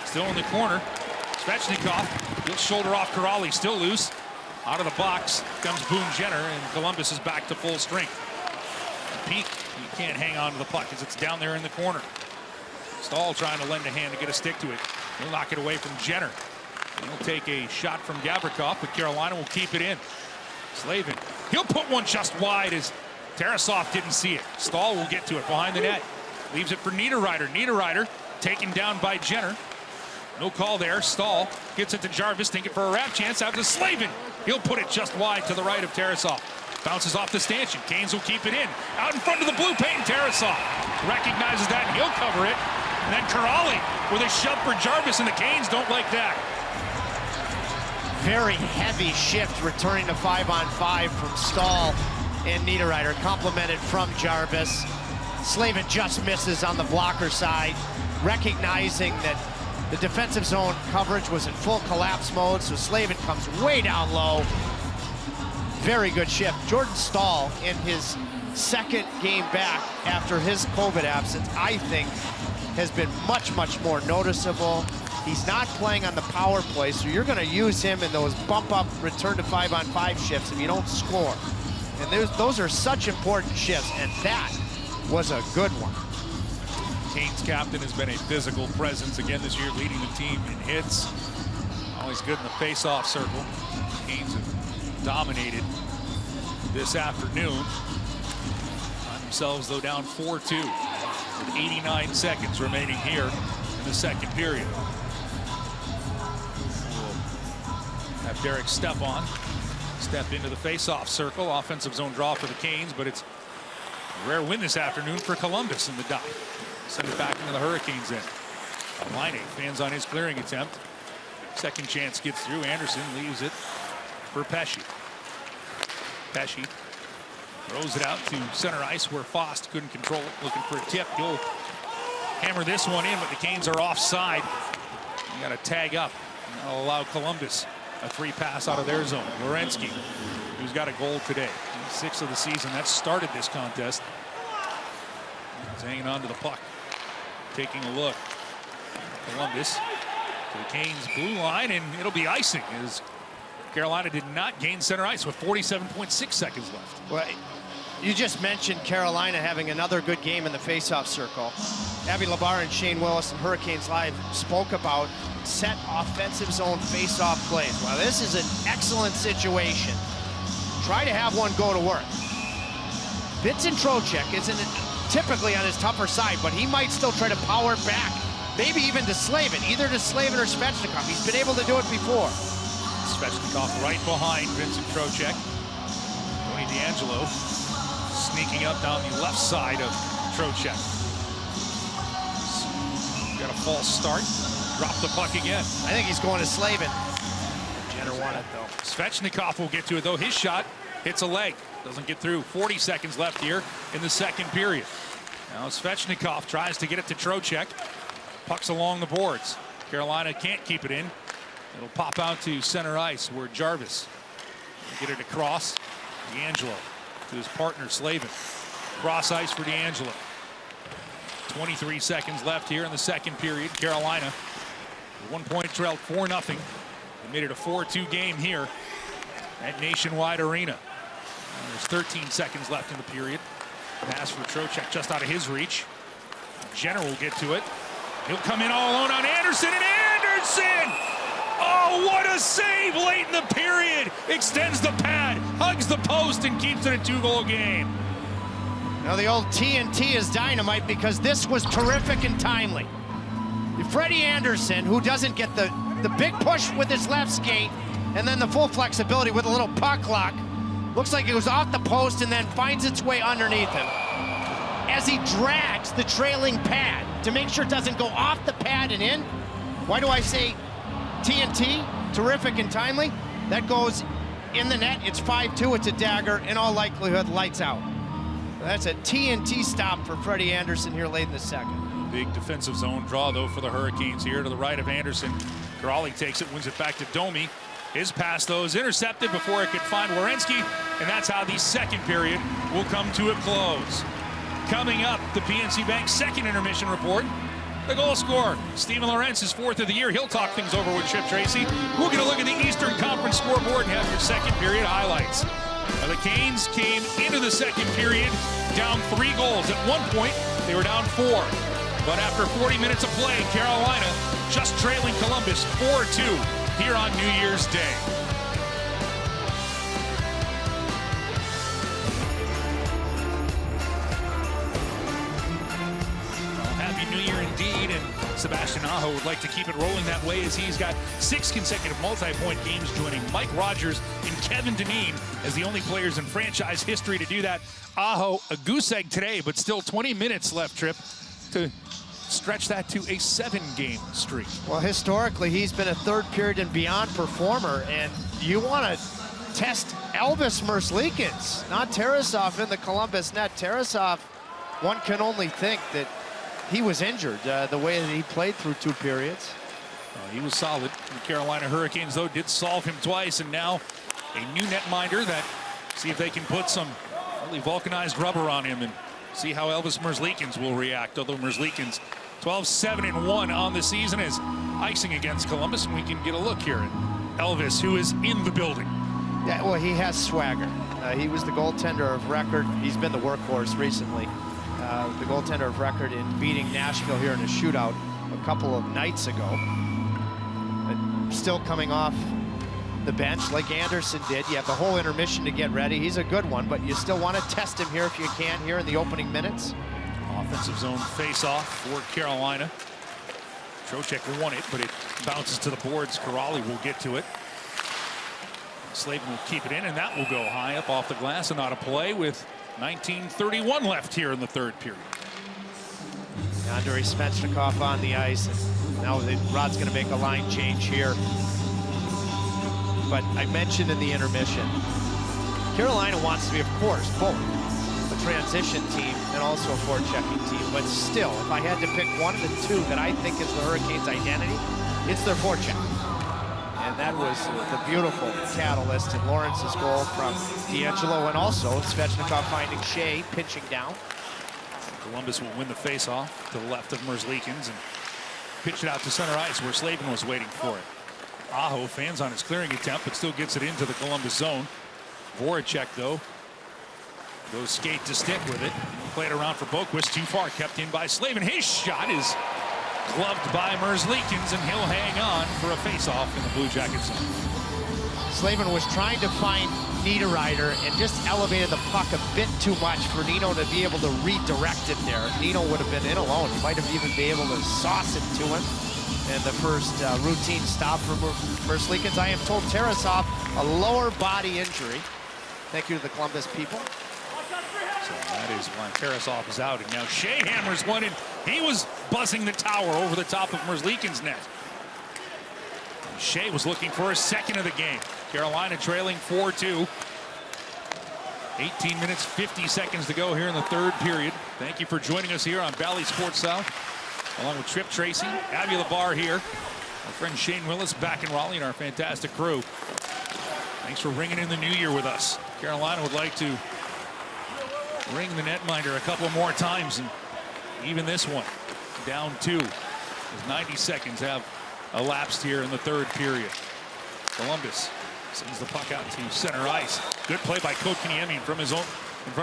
still in the corner. Svechnikov, he'll shoulder off Kuraly, still loose. Out of the box comes Boone Jenner, and Columbus is back to full strength. Peak, he can't hang on to the puck as it's down there in the corner. Stahl trying to lend a hand to get a stick to it. He'll knock it away from Jenner. He'll take a shot from Gavrikov, but Carolina will keep it in. Slavin, he'll put one just wide as Tarasov didn't see it. Stahl will get to it behind the net. Leaves it for Niederreiter. Niederreiter taken down by Jenner. No call there. Stahl gets it to Jarvis, thinking for a wrap chance out to Slavin. He'll put it just wide to the right of Tarasov. Bounces off the stanchion. Canes will keep it in. Out in front of the blue paint, Tarasov recognizes that, and he'll cover it. And then Kuraly with a shove for Jarvis, and the Canes don't like that. Very heavy shift returning to 5-on-5 from Stahl and Niederreiter, complemented from Jarvis. Slavin just misses on the blocker side, recognizing that the defensive zone coverage was in full collapse mode, so Slavin comes way down low. Very good shift. Jordan Stahl, in his second game back after his COVID absence, I think has been much, much more noticeable. He's not playing on the power play, so you're going to use him in those bump-up return to 5-on-5 shifts if you don't score. And those are such important shifts, and that was a good one. Canes captain has been a physical presence again this year, leading the team in hits. Always good in the face-off circle. Canes have dominated this afternoon. Find themselves, though, down 4-2 with 89 seconds remaining here in the second period. We'll have Derek Stepan step into the face-off circle. Offensive zone draw for the Canes, but it's a rare win this afternoon for Columbus in the dive. Send it back into the Hurricanes end. Laine fans on his clearing attempt. Second chance gets through. Anderson leaves it for Pesce. Pesce throws it out to center ice where Fost couldn't control it. Looking for a tip. He'll hammer this one in, but the Canes are offside. You got to tag up. That'll allow Columbus a free pass out of their zone. Werenski, who's got a goal today. 6th of the season. That started this contest. He's hanging on to the puck. Taking a look. Columbus to the Canes blue line, and it'll be icing as Carolina did not gain center ice with 47.6 seconds left. Well, you just mentioned Carolina having another good game in the faceoff circle. Abby Labar and Shane Willis and Hurricanes Live spoke about set offensive zone faceoff plays. Well, this is an excellent situation. Try to have one go to work. Vincent Trocheck isn't typically on his tougher side, but he might still try to power back, maybe even to Slavin, either to Slavin or Svechnikov. He's been able to do it before. Svechnikov right behind Vincent Trocheck. Tony DeAngelo sneaking up down the left side of Trocheck. Got a false start. Drop the puck again. I think he's going to Slavin. Jenner won it, though. Svechnikov will get to it, though. His shot hits a leg. Doesn't get through. 40 seconds left here in the second period. Now Svechnikov tries to get it to Trocheck. Puck's along the boards. Carolina can't keep it in. It'll pop out to center ice where Jarvis will get it across. DeAngelo to his partner Slavin. Cross ice for DeAngelo. 23 seconds left here in the second period. Carolina, 1 point trail, 4-0. They made it a 4-2 game here at Nationwide Arena. There's 13 seconds left in the period. Pass for Trocheck just out of his reach. Jenner will get to it. He'll come in all alone on Anderson, and Anderson! Oh, what a save late in the period! Extends the pad, hugs the post, and keeps it a 2-goal game. Now the old TNT is dynamite because this was terrific and timely. Freddie Anderson, who doesn't get the big push with his left skate, and then the full flexibility with a little puck lock. Looks like it was off the post and then finds its way underneath him. As he drags the trailing pad to make sure it doesn't go off the pad and in. Why do I say TNT? Terrific and timely. That goes in the net, it's 5-2, it's a dagger, in all likelihood, lights out. That's a TNT stop for Freddie Anderson here late in the second. Big defensive zone draw, though, for the Hurricanes here to the right of Anderson. Crawley takes it, wins it back to Domi. His pass, though, is intercepted before it could find Werenski, and that's how the second period will come to a close. Coming up, the PNC Bank second intermission report. The goal scorer, Steven Lorentz, is fourth of the year. He'll talk things over with Chip Tracy. We'll get a look at the Eastern Conference scoreboard and have your second period highlights. The Canes came into the second period down 3 goals. At one point, they were down 4. But after 40 minutes of play, Carolina just trailing Columbus 4-2 here on New Year's Day. Happy New Year indeed, and Sebastian Aho would like to keep it rolling that way as he's got 6 consecutive multi-point games, joining Mike Rogers and Kevin Dineen as the only players in franchise history to do that. Aho, a goose egg today, but still 20 minutes left, Trip, to stretch that to a 7-game streak. Well, historically, he's been a third period and beyond performer, and you want to test Elvis Merzlikins, not Tarasov in the Columbus net. Tarasov, one can only think that he was injured the way that he played through 2 periods. He was solid. The Carolina Hurricanes, though, did solve him twice, and now a new netminder that see if they can put some really vulcanized rubber on him and see how Elvis Merzlikins will react. Although Merzlikins 12-7-1 on the season is icing against Columbus, and we can get a look here at Elvis, who is in the building. Yeah, well, he has swagger. He was the goaltender of record. He's been the workhorse recently. The goaltender of record in beating Nashville here in a shootout a couple of nights ago. But still coming off the bench like Anderson did. You have the whole intermission to get ready. He's a good one, but you still want to test him here if you can here in the opening minutes. Offensive zone face-off for Carolina. Trocheck won it, but it bounces to the boards. Crawley will get to it. Slavin will keep it in, and that will go high up off the glass and out of play with 19:31 left here in the third period. Andrei Svechnikov on the ice. And now Rod's going to make a line change here. But I mentioned in the intermission, Carolina wants to be, of course, both a transition team and also a forechecking team. But still, if I had to pick one of the two that I think is the Hurricanes' identity, it's their forecheck. And that was the beautiful catalyst in Lawrence's goal from D'Angelo, and also Svechnikov finding Shea pinching down. Columbus will win the face-off to the left of Merzlikins and pitch it out to center ice where Slavin was waiting for it. Aho fans on his clearing attempt, but still gets it into the Columbus zone. Voracek, though, goes skate to stick with it. Played around for Boquist, too far, kept in by Slavin. His shot is gloved by Merzlikins, and he'll hang on for a face-off in the Blue Jackets zone. Slavin was trying to find Niederreiter and just elevated the puck a bit too much for Nino to be able to redirect it there. Nino would have been in alone. He might have even been able to sauce it to him. And the first routine stop for Merzlikins. I am told Tarasov a lower body injury. Thank you to the Columbus people. So that is why Tarasov is out, and now Shea hammers one, and he was buzzing the tower over the top of Merzlikins' net. Shea was looking for a second of the game. Carolina trailing 4-2. 18 minutes, 50 seconds to go here in the third period. Thank you for joining us here on Valley Sports South, along with Trip Tracy, Abby LaBar here, our friend Shane Willis back in Raleigh, and our fantastic crew. Thanks for ringing in the new year with us. Carolina would like to ring the netminder a couple more times, and even this one down 2 as 90 seconds have elapsed here in the third period. Columbus sends the puck out to center ice. Good play by Kotkaniemi in front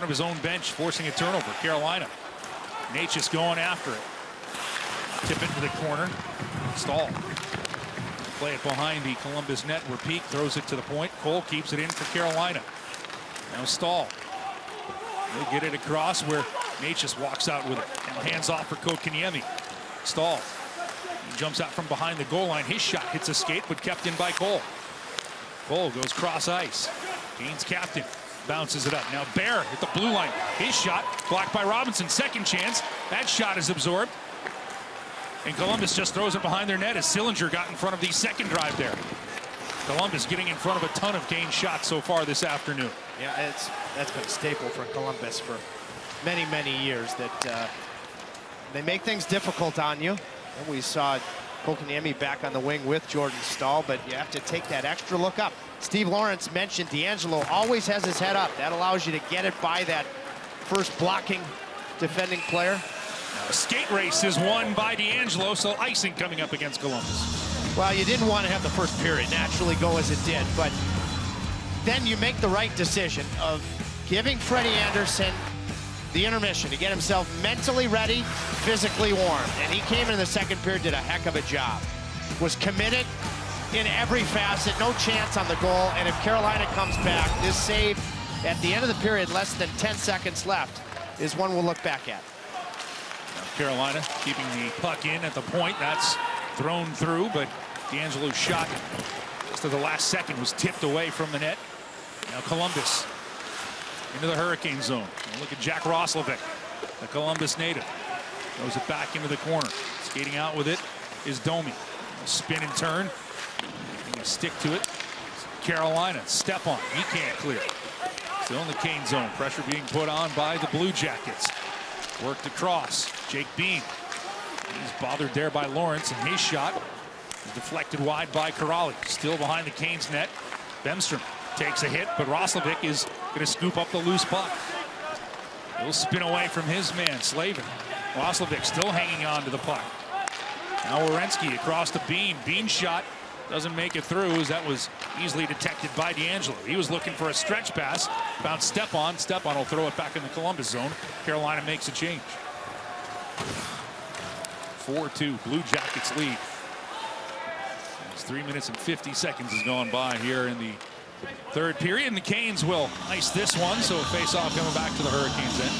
of his own bench, forcing a turnover. Carolina, Natchez going after it. Tip into the corner. Stahl. Play it behind the Columbus net where Peak throws it to the point. Cole keeps it in for Carolina. Now Stahl. They get it across where Natchez walks out with it and hands off for Kotkaniemi. Stahl. He jumps out from behind the goal line. His shot hits a skate, but kept in by Cole. Cole goes cross ice. Canes captain bounces it up. Now Bear at the blue line. His shot blocked by Robinson. Second chance. That shot is absorbed. And Columbus just throws it behind their net as Sillinger got in front of the second drive there. Columbus getting in front of a ton of gained shots so far this afternoon. Yeah, that's been a staple for Columbus for many, many years, that they make things difficult on you. And we saw Kotkaniemi back on the wing with Jordan Staal, but you have to take that extra look up. Steve Lawrence mentioned D'Angelo always has his head up. That allows you to get it by that first blocking defending player. Now, a skate race is won by D'Angelo, so icing coming up against Columbus. Well, you didn't want to have the first period naturally go as it did, but then you make the right decision of giving Freddie Anderson the intermission to get himself mentally ready, physically warm. And he came in the second period, did a heck of a job. Was committed in every facet, no chance on the goal. And if Carolina comes back, this save at the end of the period, less than 10 seconds left, is one we'll look back at. Now Carolina keeping the puck in at the point. That's thrown through, but D'Angelo's shot just at the last second was tipped away from the net. Now Columbus into the Hurricane zone. And look at Jack Roslovic, the Columbus native. Throws it back into the corner. Skating out with it is Domi. Spin and turn. Stick to it. Carolina, step on. He can't clear. Still in the Kane zone. Pressure being put on by the Blue Jackets. Worked across. Jake Bean. He's bothered there by Lawrence, and his shot is deflected wide by Corrali. Still behind the Canes net. Bemstrom takes a hit, but Roslovic is going to scoop up the loose puck. He'll spin away from his man, Slavin. Roslovic still hanging on to the puck. Now Werenski across to Bean. Bean's shot doesn't make it through, as that was easily detected by D'Angelo. He was looking for a stretch pass. Found Stepan. Stepan will throw it back in the Columbus zone. Carolina makes a change. 4-2, Blue Jackets lead. As 3 minutes and 50 seconds has gone by here in the third period, and the Canes will ice this one, so a face-off coming back to the Hurricanes end.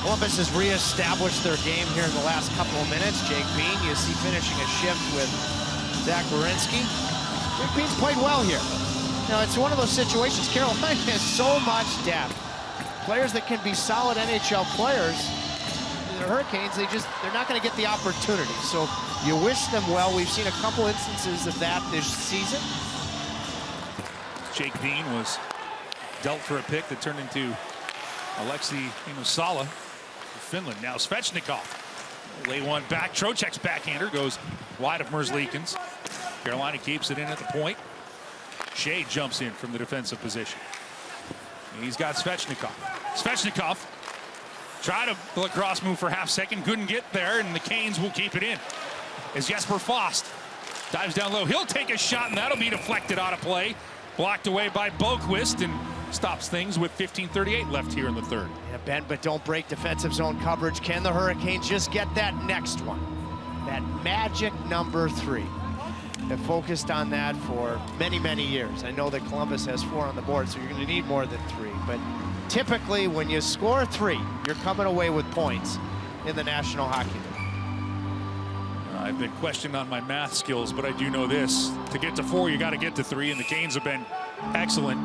Columbus has reestablished their game here in the last couple of minutes. Jake Bean, you see finishing a shift with Zach Werenski. Jake Bean's played well here. Now, it's one of those situations, Carolina has so much depth. Players that can be solid NHL players. The Hurricanes, they're not going to get the opportunity. So you wish them well. We've seen a couple instances of that this season. Jake Bean was dealt for a pick that turned into Alexei Inosala for Finland. Now Svechnikov. Lay one back. Trocheck's backhander goes wide of Merzlikins. Carolina keeps it in at the point. Shea jumps in from the defensive position. He's got Svechnikov. Svechnikov tried a lacrosse move for half second. Couldn't get there, and the Canes will keep it in. As Jesper Fost dives down low. He'll take a shot, and that'll be deflected out of play. Blocked away by Boquist, and stops things with 15:38 left here in the third. Yeah, Ben, but don't break defensive zone coverage. Can the Hurricanes just get that next one? That magic number 3. They've focused on that for many, many years. I know that Columbus has 4 on the board, so you're going to need more than 3. But typically, when you score 3, you're coming away with points in the National Hockey League. I've been questioned on my math skills, but I do know this. To get to 4, you got to get to 3, and the Canes have been excellent.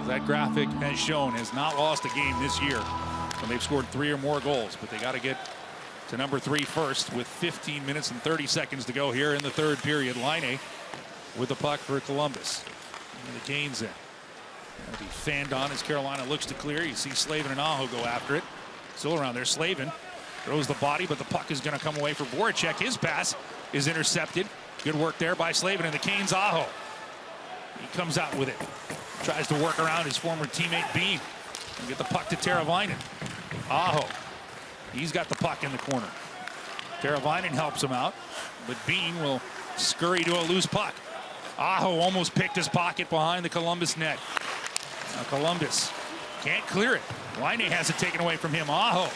That graphic has shown has not lost a game this year when they've scored 3 or more goals, but they got to get to number 3 first with 15 minutes and 30 seconds to go here in the third period. Laine with the puck for Columbus. And the Canes in. Going to be fanned on as Carolina looks to clear. You see Slavin and Aho go after it. Still around there. Slavin throws the body, but the puck is going to come away for Voracek. His pass is intercepted. Good work there by Slavin, and the Canes Aho. He comes out with it. Tries to work around his former teammate Bean and get the puck to Teravainen. Aho. He's got the puck in the corner. Teravainen helps him out, but Bean will scurry to a loose puck. Aho almost picked his pocket behind the Columbus net. Now Columbus can't clear it. Laine has it taken away from him. Aho.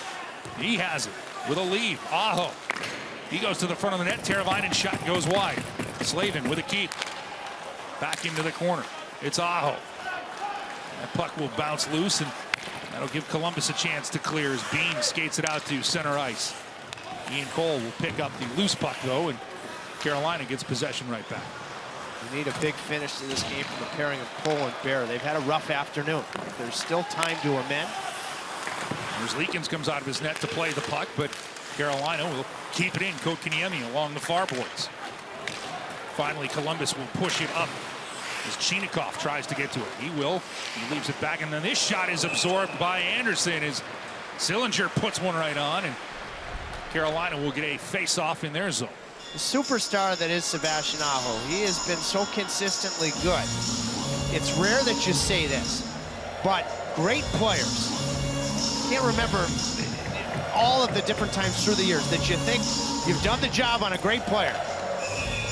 He has it with a lead. Aho. He goes to the front of the net. Teravainen's shot goes wide. Slavin with a keep. Back into the corner. It's Aho. That puck will bounce loose, and that'll give Columbus a chance to clear as Bean skates it out to center ice. Ian Cole will pick up the loose puck, though, and Carolina gets possession right back. You need a big finish to this game from the pairing of Cole and Bear. They've had a rough afternoon. There's still time to amend. Merzlikins comes out of his net to play the puck, but Carolina will keep it in. Kotkaniemi along the far boards. Finally, Columbus will push it up As Chinikov tries to get to it. He will. He leaves it back, and then this shot is absorbed by Anderson as Sillinger puts one right on, and Carolina will get a face-off in their zone. The superstar that is Sebastian Aho, he has been so consistently good. It's rare that you say this, but great players. Can't remember all of the different times through the years that you think you've done the job on a great player,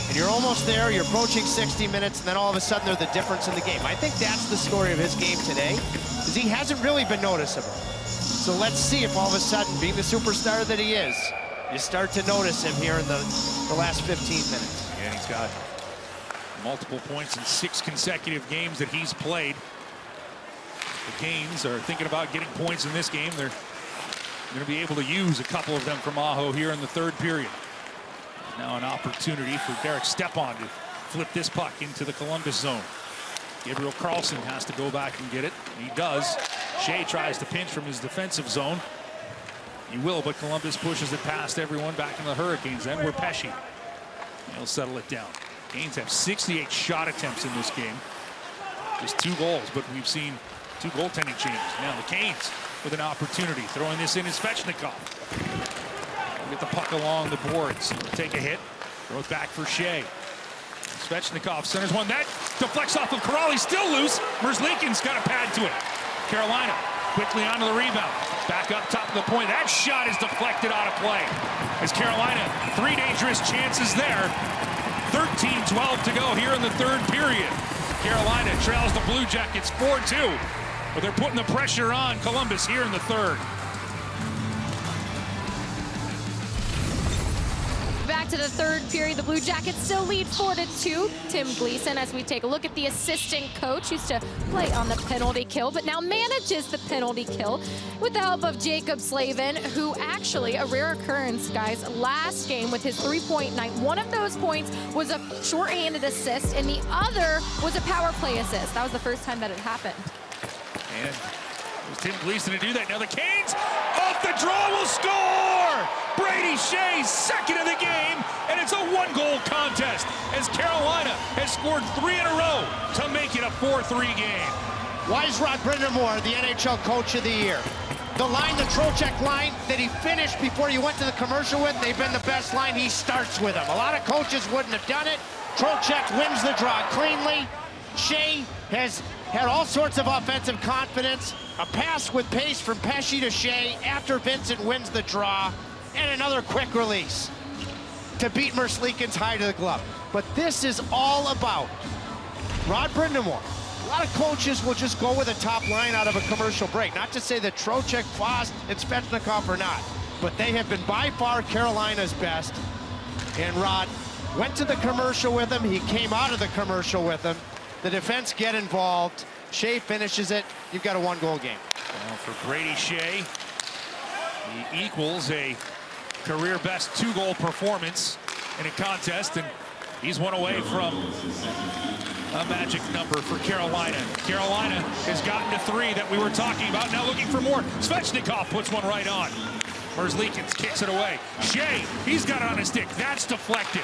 and you're almost there, you're approaching 60 minutes, and then all of a sudden they're the difference in the game. I think that's the story of his game today, because he hasn't really been noticeable. So let's see if all of a sudden, being the superstar that he is, you start to notice him here in the last 15 minutes. And he's got multiple points in 6 consecutive games that he's played. The Canes are thinking about getting points in this game. They're going to be able to use a couple of them from Aho here in the 3rd period. Now an opportunity for Derek Stepan to flip this puck into the Columbus zone. Gabriel Carlson has to go back and get it. He does. Shea tries to pinch from his defensive zone. He will, but Columbus pushes it past everyone back in the Hurricanes. Then we're Pesci. He'll settle it down. Canes have 68 shot attempts in this game. Just 2 goals, but we've seen 2 goaltending changes. Now the Canes with an opportunity. Throwing this in is Svechnikov. Get the puck along the boards. Take a hit. Throw it back for Shea. Svechnikov centers one. That deflects off of Corrali. Still loose. Merzlikin's got a pad to it. Carolina quickly onto the rebound. Back up top of the point. That shot is deflected out of play. As Carolina, 3 dangerous chances there. 13-12 to go here in the 3rd period. Carolina trails the Blue Jackets 4-2. But they're putting the pressure on Columbus here in the 3rd. Back to the 3rd period, the Blue Jackets still lead 4-2. Tim Gleason, as we take a look at the assistant coach, used to play on the penalty kill, but now manages the penalty kill with the help of Jacob Slavin, who actually, a rare occurrence, guys, last game with his 3-point night. One of those points was a shorthanded assist, and the other was a power play assist. That was the first time that it happened. And it was Tim Gleason to do that. Now the Canes, off the draw, will score! Brady Shea, 2nd of the game, and it's a 1-goal contest as Carolina has scored 3 in a row to make it a 4-3 game. Why is Rod Brindamore the NHL Coach of the Year? The line, the Trocheck line that he finished before you went to the commercial with, they've been the best line. He starts with them. A lot of coaches wouldn't have done it. Trocheck wins the draw cleanly. Shea has had all sorts of offensive confidence. A pass with pace from Pesci to Shea after Vincent wins the draw. And another quick release to beat Merzlikin's high to the glove. But this is all about Rod Brindamore. A lot of coaches will just go with a top line out of a commercial break. Not to say that Trocheck, Fost, and Svechnikov are not, but they have been by far Carolina's best. And Rod went to the commercial with him. He came out of the commercial with him. The defense get involved. Shea finishes it. You've got a 1-goal game. Well, for Brady Shea, he equals a career-best 2-goal performance in a contest, and he's one away from a magic number for Carolina. Carolina has gotten to 3 that we were talking about, now looking for more. Svechnikov puts one right on. Merzlikins kicks it away. Shea, he's got it on his stick. That's deflected.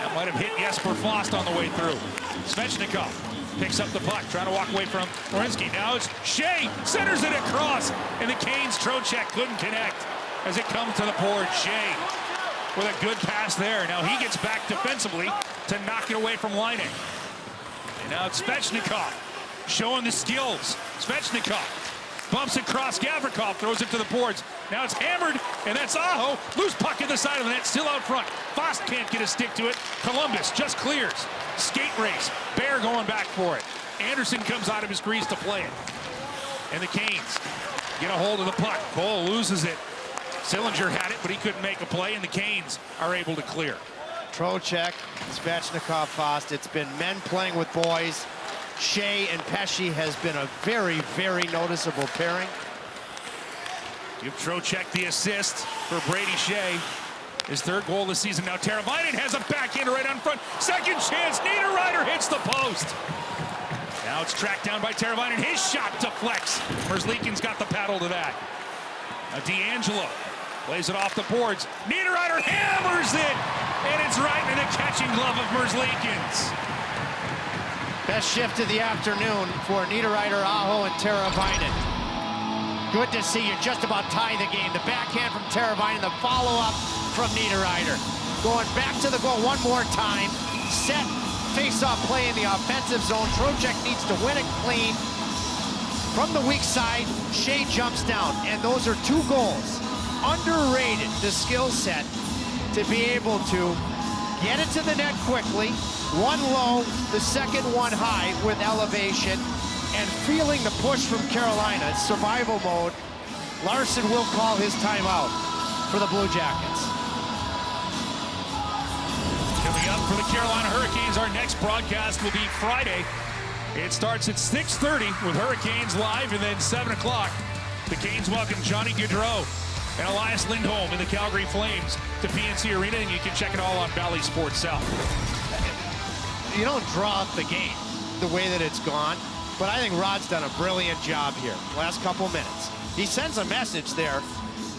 That might have hit Jesper Fost on the way through. Svechnikov picks up the puck, trying to walk away from Werenski. Now it's Shea, centers it across, and the Canes' Trocheck couldn't connect as it comes to the board. Shea with a good pass there. Now he gets back defensively to knock it away from Laine. And now it's Svechnikov showing the skills. Svechnikov bumps across Gavrikov, throws it to the boards. Now it's hammered, and that's Aho. Loose puck in the side of the net, still out front. Fost can't get a stick to it. Columbus just clears. Skate race. Bear going back for it. Anderson comes out of his crease to play it. And the Canes get a hold of the puck. Cole loses it. Sillinger had it, but he couldn't make a play, and the Canes are able to clear. Trocheck, Svechnikov, Fost. It's been men playing with boys. Shea and Pesci has been a very, very noticeable pairing. Give Trocheck the assist for Brady Shea. His 3rd goal this season. Now Teravainen has a backhander right on front. Second chance. Niederreiter hits the post. Now it's tracked down by Teravainen. His shot deflects. Merzlikin's got the paddle to that. Now D'Angelo plays it off the boards. Niederreiter hammers it, and it's right in the catching glove of Merzlikins. Best shift of the afternoon for Niederreiter, Aho, and Teravainen. Good to see you just about tie the game. The backhand from Teravainen, the follow-up from Niederreiter. Going back to the goal one more time. Set face-off play in the offensive zone. Trocheck needs to win it clean. From the weak side, Shea jumps down, and those are 2 goals. Underrated, the skill set to be able to get it to the net quickly, one low, the second one high with elevation, and feeling the push from Carolina. It's survival mode. Larson will call his timeout for the Blue Jackets. Coming up for the Carolina Hurricanes, our next broadcast will be Friday. It starts at 6:30 with Hurricanes Live, and then 7 o'clock, the Canes welcome Johnny Gaudreau and Elias Lindholm in the Calgary Flames to PNC Arena, and you can check it all on Valley Sports South. You don't draw up the game the way that it's gone, but I think Rod's done a brilliant job here last couple minutes. He sends a message there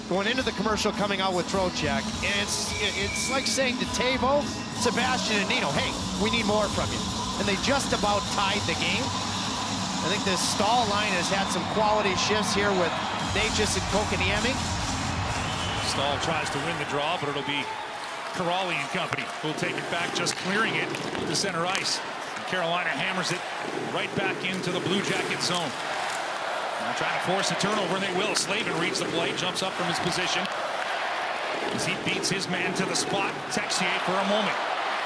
going into the commercial, coming out with Trocheck, and it's like saying to Tavo, Sebastian, and Nino, hey, we need more from you. And they just about tied the game. I think this Stahl line has had some quality shifts here with Natchez and Kokoniemi. Stahl tries to win the draw, but it'll be Corrali and company who'll take it back, just clearing it to center ice. Carolina hammers it right back into the Blue Jacket zone. Now trying to force a turnover, and they will. Slavin reads the play, jumps up from his position as he beats his man to the spot. Texier for a moment.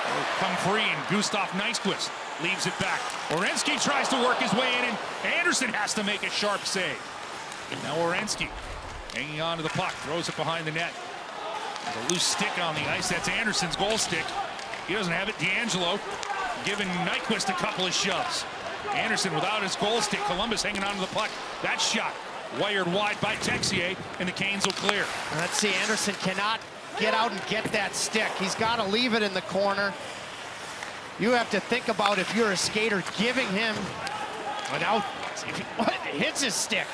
It'll come free, and Gustav Nyquist leaves it back. Werenski tries to work his way in, and Anderson has to make a sharp save. Now Werenski hanging on to the puck, throws it behind the net. There's a loose stick on the ice. That's Anderson's goal stick. He doesn't have it. D'Angelo giving Nyquist a couple of shoves. Anderson without his goal stick. Columbus hanging on to the puck. That shot wired wide by Texier, and the Canes will clear. Let's see, Anderson cannot get out and get that stick. He's got to leave it in the corner. You have to think about, if you're a skater, giving him an out. It hits his stick.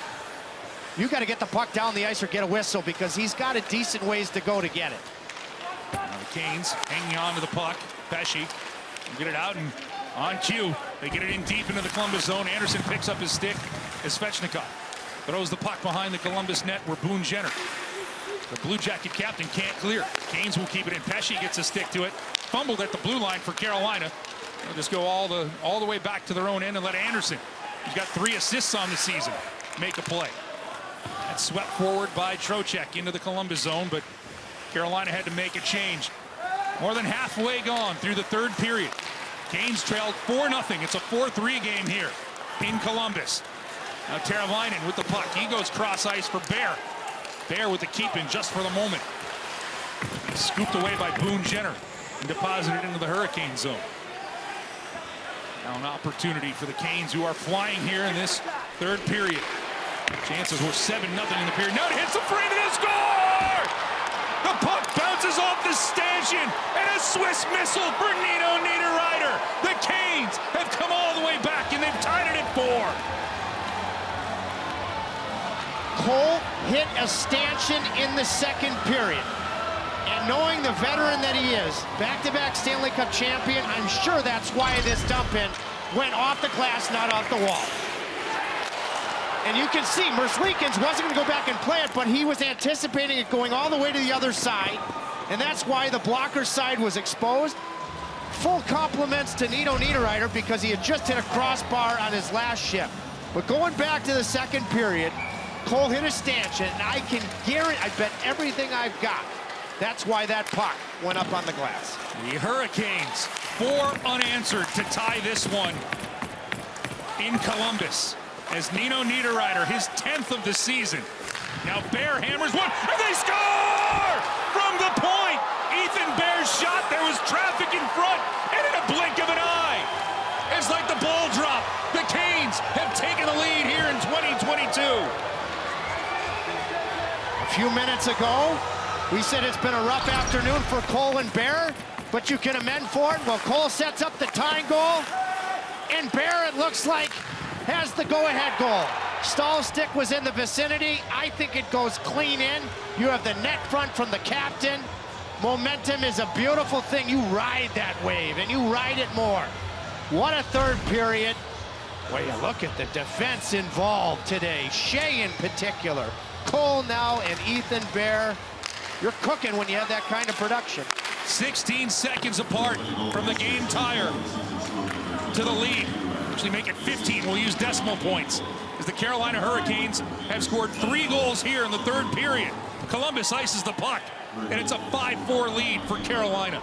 You got to get the puck down the ice or get a whistle, because he's got a decent ways to go to get it. Now the Canes hanging on to the puck. Pesce get it out, and on cue, they get it in deep into the Columbus zone. Anderson picks up his stick as Svechnikov throws the puck behind the Columbus net where Boone Jenner, the Blue Jacket captain, can't clear. Canes will keep it in. Pesce gets a stick to it. Fumbled at the blue line for Carolina. They'll just go all the way back to their own end and let Anderson, who's got 3 assists on the season, make a play. That's swept forward by Trocheck into the Columbus zone, but Carolina had to make a change. More than halfway gone through the 3rd period. Canes trailed 4-0. It's a 4-3 game here in Columbus. Now Teravainen with the puck. He goes cross ice for Bear. Bear with the keep-in just for the moment. He's scooped away by Boone Jenner and deposited into the Hurricane zone. Now an opportunity for the Canes, who are flying here in this 3rd period. Chances were 7-0 in the period. Now it hits the frame and a score! The puck bounces off the stanchion, and a Swiss missile for Nino Niederreiter. The Canes have come all the way back, and they've tied it at 4. Cole hit a stanchion in the 2nd period. And knowing the veteran that he is, back-to-back Stanley Cup champion, I'm sure that's why this dump-in went off the glass, not off the wall. And you can see Merzlikins wasn't going to go back and play it, but he was anticipating it going all the way to the other side. And that's why the blocker side was exposed. Full compliments to Nino Niederreiter, because he had just hit a crossbar on his last shift. But going back to the 2nd period, Cole hit a stanchion, and I can guarantee, I bet everything I've got, that's why that puck went up on the glass. The Hurricanes, 4 unanswered to tie this one in Columbus. As Nino Niederreiter, his 10th of the season. Now Bear hammers one, and they score! From the point! Ethan Bear's shot, there was traffic in front, and in a blink of an eye, it's like the ball drop. The Canes have taken the lead here in 2022. A few minutes ago, we said it's been a rough afternoon for Cole and Bear, but you can amend for it. Well, Cole sets up the tying goal, and Bear, it looks like, has the go-ahead goal. Stahl's stick was in the vicinity. I think it goes clean in. You have the net front from the captain. Momentum is a beautiful thing. You ride that wave, and you ride it more. What a third period. Well, you look at the defense involved today. Shea in particular. Cole now and Ethan Bear. You're cooking when you have that kind of production. 16 seconds apart from the game tire to the lead. Actually make it 15. We'll use decimal points as the Carolina Hurricanes have scored 3 goals here in the third period. Columbus ices the puck, and it's a 5-4 lead for Carolina.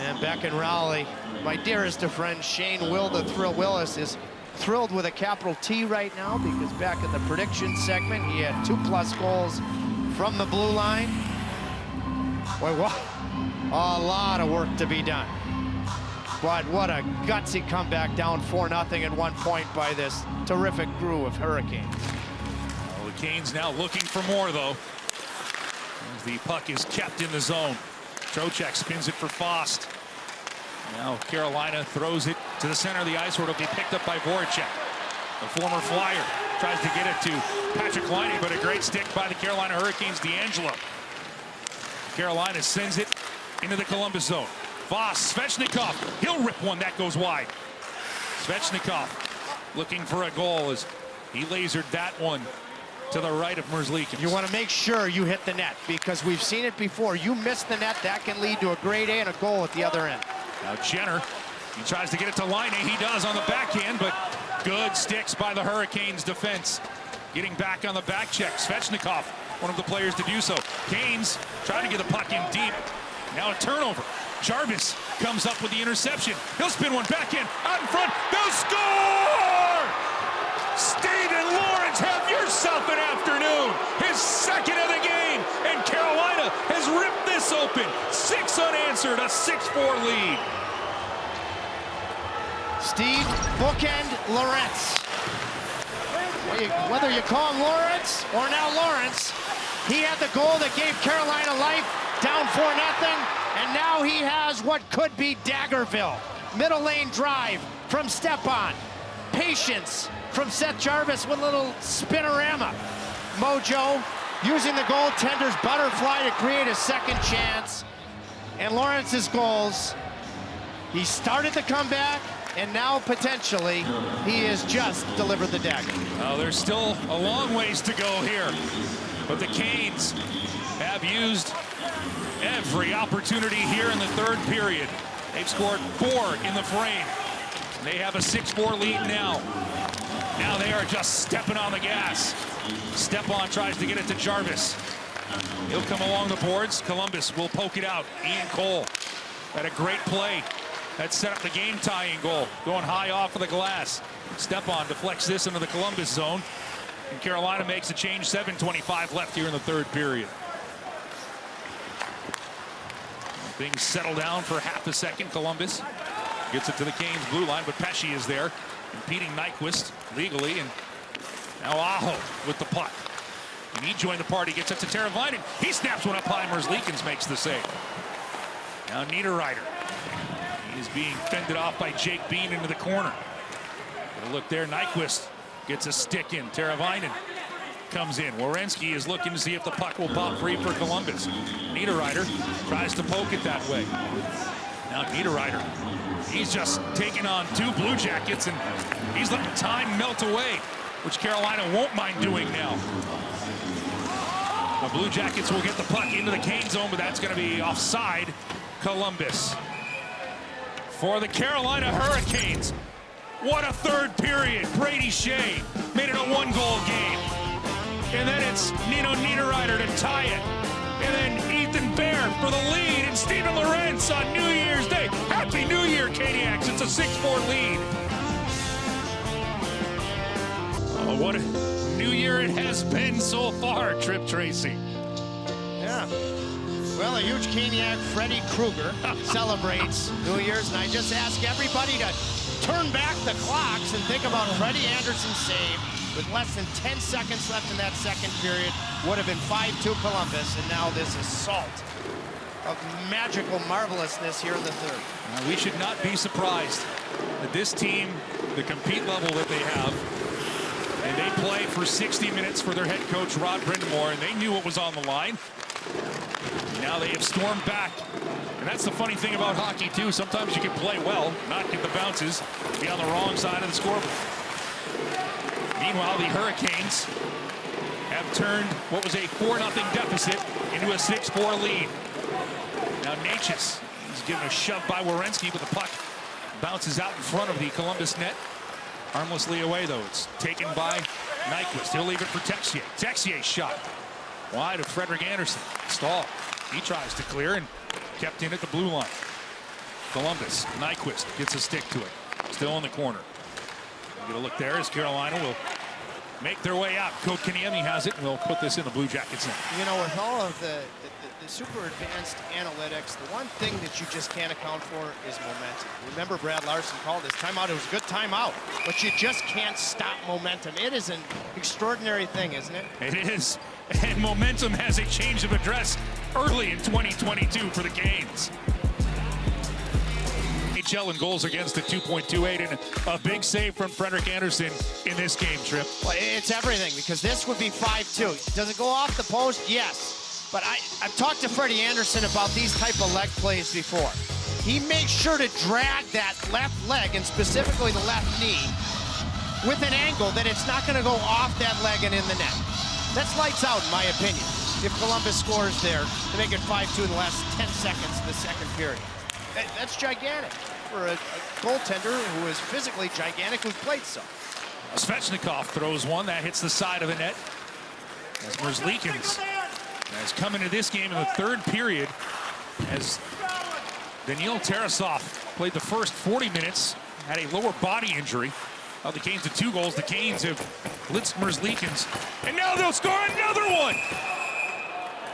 And back in Raleigh, my dearest of friends, Shane Will the Thrill Willis, is thrilled with a capital T right now because back in the prediction segment, he had 2+ goals from the blue line. Boy, what a lot of work to be done. But what a gutsy comeback, down 4-0 at one point by this terrific crew of Hurricanes. Well, the Canes now looking for more, though. As the puck is kept in the zone. Trocheck spins it for Fost. Now Carolina throws it to the center of the ice where it'll be picked up by Voracek. The former Flyer tries to get it to Patrick Laine, but a great stick by the Carolina Hurricanes, D'Angelo. Carolina sends it into the Columbus zone. Voss, Svechnikov, he'll rip one, that goes wide. Svechnikov looking for a goal as he lasered that one to the right of Merzlikins. You want to make sure you hit the net because we've seen it before. You miss the net, that can lead to a grade A and a goal at the other end. Now Jenner, he tries to get it to Laine. He does on the backhand, but good sticks by the Hurricanes defense. Getting back on the back check. Svechnikov, one of the players to do so. Canes trying to get the puck in deep. Now a turnover. Jarvis comes up with the interception. He'll spin one back in, out in front. They'll score! Steven Lawrence, have yourself an afternoon. His second of the game, and Carolina has ripped this open. 6 unanswered, a 6-4 lead. Steve Bookend Lawrence. Whether you call him Lawrence or now Lawrence, he had the goal that gave Carolina life, down 4-0, and now he has what could be Daggerville. Middle lane drive from Stepan. Patience from Seth Jarvis with a little spinorama. Mojo using the goaltender's butterfly to create a second chance. And Lawrence's goals, he started the comeback, and now potentially he has just delivered the dagger. Oh, there's still a long ways to go here, but the Canes have used every opportunity here in the third period. They've scored 4 in the frame. They have a 6-4 lead now. Now they are just stepping on the gas. Stepan tries to get it to Jarvis. He'll come along the boards. Columbus will poke it out. Ian Cole had a great play that set up the game-tying goal, going high off of the glass. Stepan deflects this into the Columbus zone, and Carolina makes a change. 7:25 left here in the third period. Things settle down for half a second. Columbus gets it to the Canes blue line, but Pesce is there, impeding Nyquist legally, and now Aho with the puck. And he joined the party, gets it to Teravainen. He snaps one up high. Merzlikins makes the save. Now Niederreiter. He is being fended off by Jake Bean into the corner. Get a look there. Nyquist gets a stick in. Teravainen comes in. Werenski is looking to see if the puck will pop free for Columbus. Niederreiter tries to poke it that way. Now Niederreiter, he's just taking on 2 Blue Jackets, and he's letting time melt away, which Carolina won't mind doing now. The Blue Jackets will get the puck into the Cane zone, but that's going to be offside. Columbus. For the Carolina Hurricanes, what a third period. Brady Shea made it a 1-goal game. And then it's Nino Niederreiter to tie it. And then Ethan Bear for the lead. And Steven Lawrence on New Year's Day. Happy New Year, Caniacs. It's a 6-4 lead. Oh, what a New Year it has been so far, Trip Tracy. Yeah. Well, a huge Caniac, Freddy Krueger, celebrates New Year's, and I just ask everybody to turn back the clocks and think about Freddie Anderson's save with less than 10 seconds left in that second period. Would have been 5-2 Columbus, and now this assault of magical marvelousness here in the third. We should not be surprised that this team, the compete level that they have, and they play for 60 minutes for their head coach, Rod Brind'Amour, and they knew what was on the line. Now they have stormed back. And that's the funny thing about hockey, too. Sometimes you can play well, not get the bounces, be on the wrong side of the scoreboard. Meanwhile, the Hurricanes have turned what was a 4-0 deficit into a 6-4 lead. Now Natchez is given a shove by Werenski, but the puck bounces out in front of the Columbus net. Harmlessly away, though. It's taken by Nyquist. He'll leave it for Texier. Texier's shot wide of Frederik Andersen. Stahl. He tries to clear and kept in at the blue line. Columbus. Nyquist gets a stick to it. Still in the corner. Get a look there as Carolina will make their way out. Kotkaniemi has it, and we'll put this in the Blue Jackets net. You know, with all of the super advanced analytics, the one thing that you just can't account for is momentum. Remember, Brad Larson called this timeout. It was a good timeout, but you just can't stop momentum. It is an extraordinary thing, isn't it? It is, and momentum has a change of address early in 2022 for the Canes. NHL in goals against at 2.28, and a big save from Frederik Andersen in this game, Trip. Well, it's everything, because this would be 5-2. Does it go off the post? Yes. But I've talked to Freddie Andersen about these type of leg plays before. He makes sure to drag that left leg, and specifically the left knee, with an angle that it's not going to go off that leg and in the net. That's lights out, in my opinion, if Columbus scores there to make it 5-2 in the last 10 seconds of the second period. That's gigantic for a goaltender who is physically gigantic, who's played so. Svechnikov throws one that hits the side of the net. As Merzlikins has come into this game in the third period, as Daniil Tarasov played the first 40 minutes, had a lower body injury. Now the Canes to 2 goals. The Canes have blitzed Merzlikins, and now they'll score another one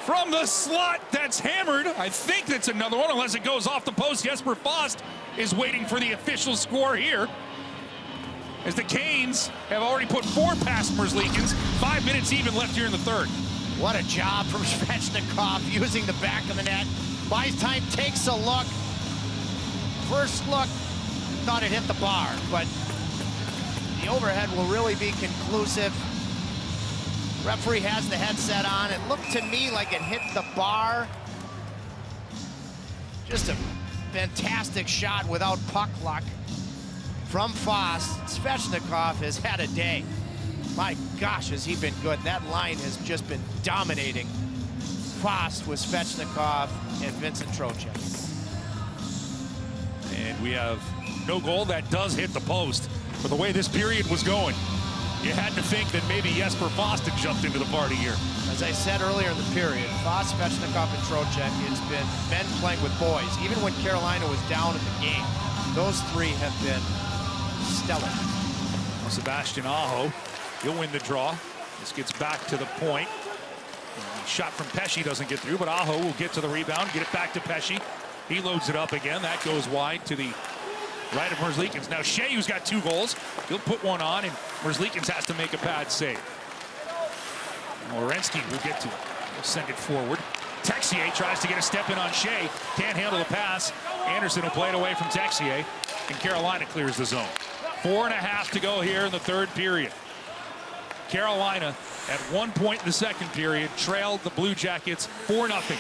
from the slot. That's hammered. I think that's another one, unless it goes off the post. Jesper Fast is waiting for the official score here, as the Canes have already put 4 past Merzlikins. 5 minutes even left here in the third. What a job from Svechnikov using the back of the net. Buys time, takes a look. First look, thought it hit the bar, but the overhead will really be conclusive. Referee has the headset on. It looked to me like it hit the bar. Just a fantastic shot without puck luck from Foss. Svechnikov has had a day. My gosh, has he been good. That line has just been dominating. Foss with Svechnikov and Vincent Trocheck. And we have no goal that does hit the post. But the way this period was going, you had to think that maybe Jesper Fast had jumped into the party here. As I said earlier in the period, Foss, Svechnikov, and Trocheck, it's been men playing with boys. Even when Carolina was down in the game, those 3 have been stellar. Sebastian Aho, he'll win the draw. This gets back to the point. Shot from Pesce doesn't get through, but Aho will get to the rebound, get it back to Pesce. He loads it up again. That goes wide to the right of Merzlikins. Now Shea, who's got 2 goals, he'll put one on, and Merzlikins has to make a bad save. Werenski will get to it. He'll send it forward. Texier tries to get a step in on Shea. Can't handle the pass. Andersen will play it away from Texier, and Carolina clears the zone. 4.5 to go here in the third period. Carolina, at one point in the second period, trailed the Blue Jackets 4-0.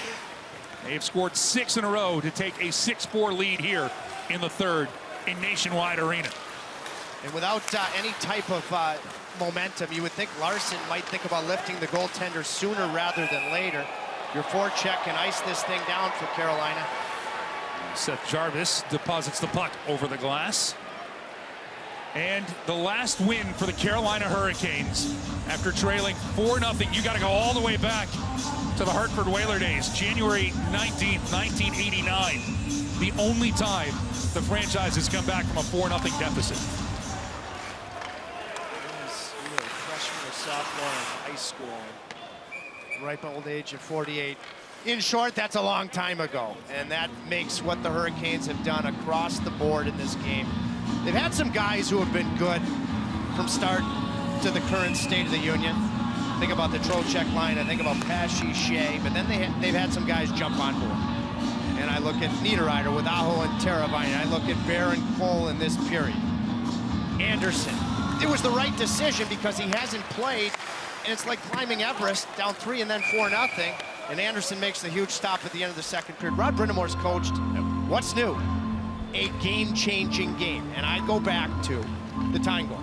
They've scored 6 in a row to take a 6-4 lead here in the third in Nationwide Arena. And without any type of momentum, you would think Larson might think about lifting the goaltender sooner rather than later. Your forecheck can ice this thing down for Carolina. Seth Jarvis deposits the puck over the glass. And the last win for the Carolina Hurricanes after trailing 4-0. You got to go all the way back to the Hartford Whaler days, January 19th, 1989. The only time the franchise has come back from a 4-0 deficit. He was a freshman or sophomore in high school, ripe old age of 48. In short, that's a long time ago, and that makes what the Hurricanes have done across the board in this game. They've had some guys who have been good from start to the current state of the union. Think about the Trocheck line, I think about Pesce, Shea, but then they've had some guys jump on board. And I look at Niederreiter with Aho and Teravainen. I look at Bear and Cole in this period. Andersen. It was the right decision because he hasn't played, and it's like climbing Everest, down 3 and then 4-0. and Anderson makes the huge stop at the end of the second period. Rod Brind'Amour's coached. What's new? A game-changing game. And I go back to the tying goal.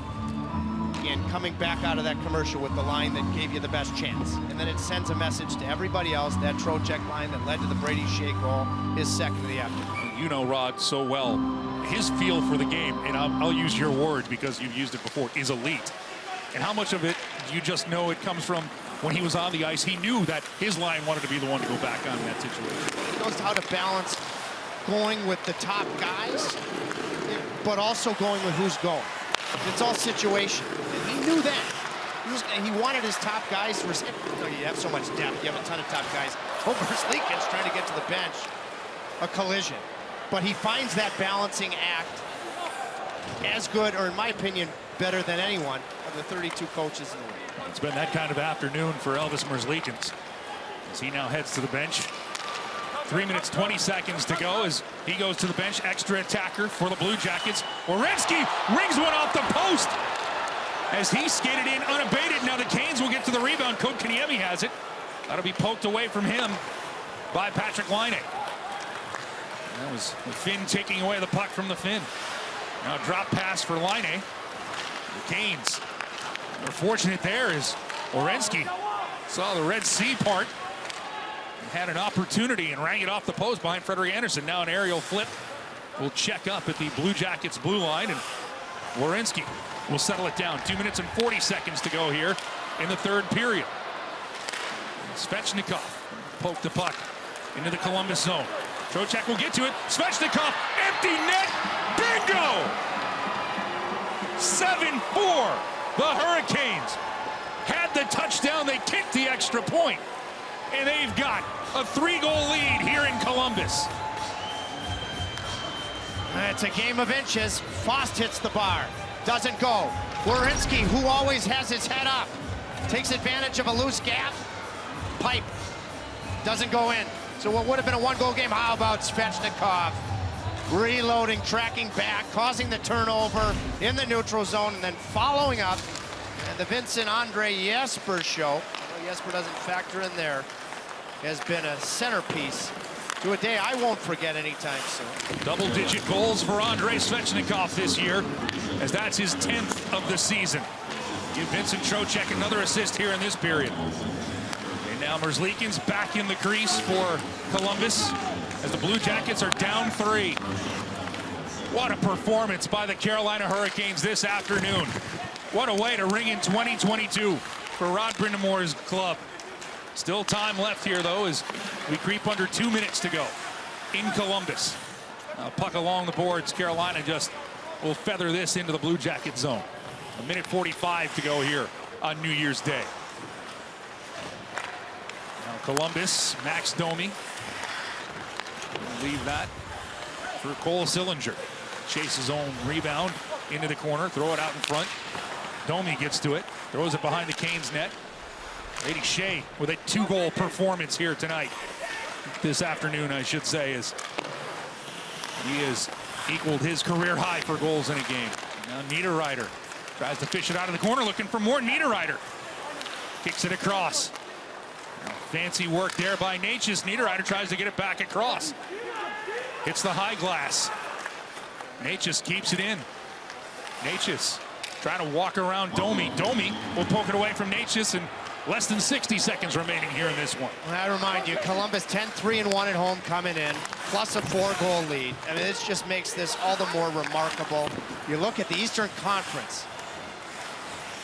And coming back out of that commercial with the line that gave you the best chance. And then it sends a message to everybody else, that Trocheck line that led to the Brady Shea goal, his second of the afternoon. You know Rod so well. His feel for the game, and I'll use your word because you've used it before, is elite. And how much of it do you just know it comes from when he was on the ice? He knew that his line wanted to be the one to go back on in that situation. He knows how to balance going with the top guys, but also going with who's going. It's all situation. And he knew that. He wanted his top guys to receive. You know, you have so much depth. You have a ton of top guys. Leakin's trying to get to the bench. A collision. But he finds that balancing act as good, or in my opinion, better than anyone of the 32 coaches in the league. It's been that kind of afternoon for Elvis Merzlikins as he now heads to the bench. 3 minutes, 20 seconds to go as he goes to the bench. Extra attacker for the Blue Jackets. Werenski rings one off the post as he skated in unabated. Now the Canes will get to the rebound. Kotkaniemi has it. That'll be poked away from him by Patrick Laine. That was Finn taking away the puck from the Finn. Now drop pass for Laine. The Canes are fortunate there as Werenski saw the Red Sea part. Had an opportunity and rang it off the post behind Frederik Andersen. Now an aerial flip will check up at the Blue Jackets blue line, and Werenski will settle it down. 2 minutes and 40 seconds to go here in the third period. Svechnikov poked the puck into the Columbus zone. Trocheck will get to it. Svechnikov, empty net, bingo! 7-4. The Hurricanes had the touchdown. They kicked the extra point. And they've got a 3-goal lead here in Columbus. It's a game of inches. Fost hits the bar. Doesn't go. Werenski, who always has his head up, takes advantage of a loose gap. Pipe. Doesn't go in. So what would have been a 1-goal game, how about Svechnikov? Reloading, tracking back, causing the turnover in the neutral zone, and then following up. And the Vincent Andre Jesper show. Jesper doesn't factor in there, has been a centerpiece to a day I won't forget anytime soon. Double-digit goals for Andrei Svechnikov this year, as that's his 10th of the season. Give Vincent Trocheck another assist here in this period. And now Merzlikins back in the crease for Columbus, as the Blue Jackets are down 3. What a performance by the Carolina Hurricanes this afternoon. What a way to ring in 2022 for Rod Brind'Amour's club. Still time left here, though, as we creep under 2 minutes to go in Columbus. Puck along the boards. Carolina just will feather this into the Blue Jacket zone. 1:45 to go here on New Year's Day. Now Columbus, Max Domi. Leave that for Cole Sillinger. Chase his own rebound into the corner, throw it out in front. Domi gets to it, throws it behind the Canes net. Brady Shea with a 2-goal performance here tonight. This afternoon, I should say, as he has equaled his career high for goals in a game. Now Niederreiter tries to fish it out of the corner, looking for more. Niederreiter kicks it across. Now, fancy work there by Natchez. Niederreiter tries to get it back across. Hits the high glass. Natchez keeps it in. Natchez trying to walk around Domi. Domi will poke it away from Natchez, and less than 60 seconds remaining here in this one. Well, I remind you, Columbus 10-3-1 at home coming in, plus a 4-goal lead. I mean, this just makes this all the more remarkable. You look at the Eastern Conference,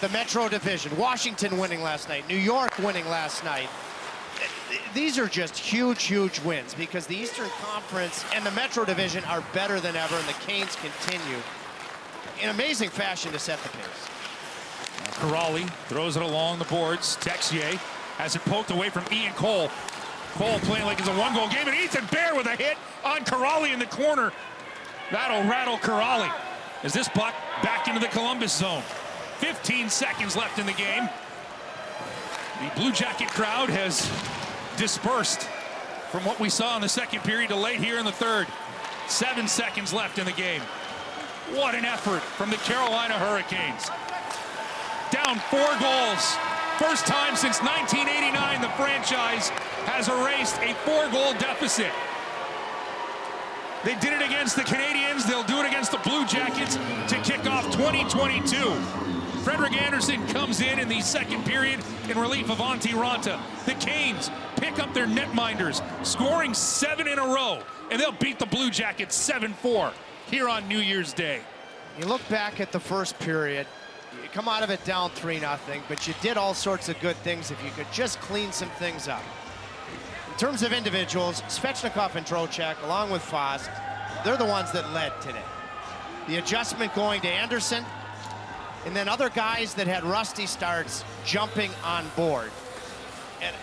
the Metro Division, Washington winning last night, New York winning last night. These are just huge, huge wins because the Eastern Conference and the Metro Division are better than ever, and the Canes continue in amazing fashion to set the pace. Kuraly throws it along the boards. Texier has it poked away from Ian Cole. Cole playing like it's a 1-goal game, and Ethan Bear with a hit on Kuraly in the corner. That'll rattle Kuraly as this puck back into the Columbus zone. 15 seconds left in the game. The Blue Jacket crowd has dispersed from what we saw in the second period to late here in the third. 7 seconds left in the game. What an effort from the Carolina Hurricanes. Down 4 goals First time since 1989 the franchise has erased a 4-goal deficit. They did it against the Canadiens. They'll do it against the Blue Jackets to kick off 2022. Frederik Andersen comes in the second period in relief of Antti Ranta. The Canes pick up their netminders, scoring 7 in a row, and they'll beat the Blue Jackets 7-4 here on New Year's Day. You look back at the first period, you come out of it down 3-0, but you did all sorts of good things if you could just clean some things up. In terms of individuals, Svechnikov and Trocheck, along with Foss, they're the ones that led today. The adjustment going to Andersen, and then other guys that had rusty starts jumping on board.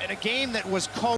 And a game that was coached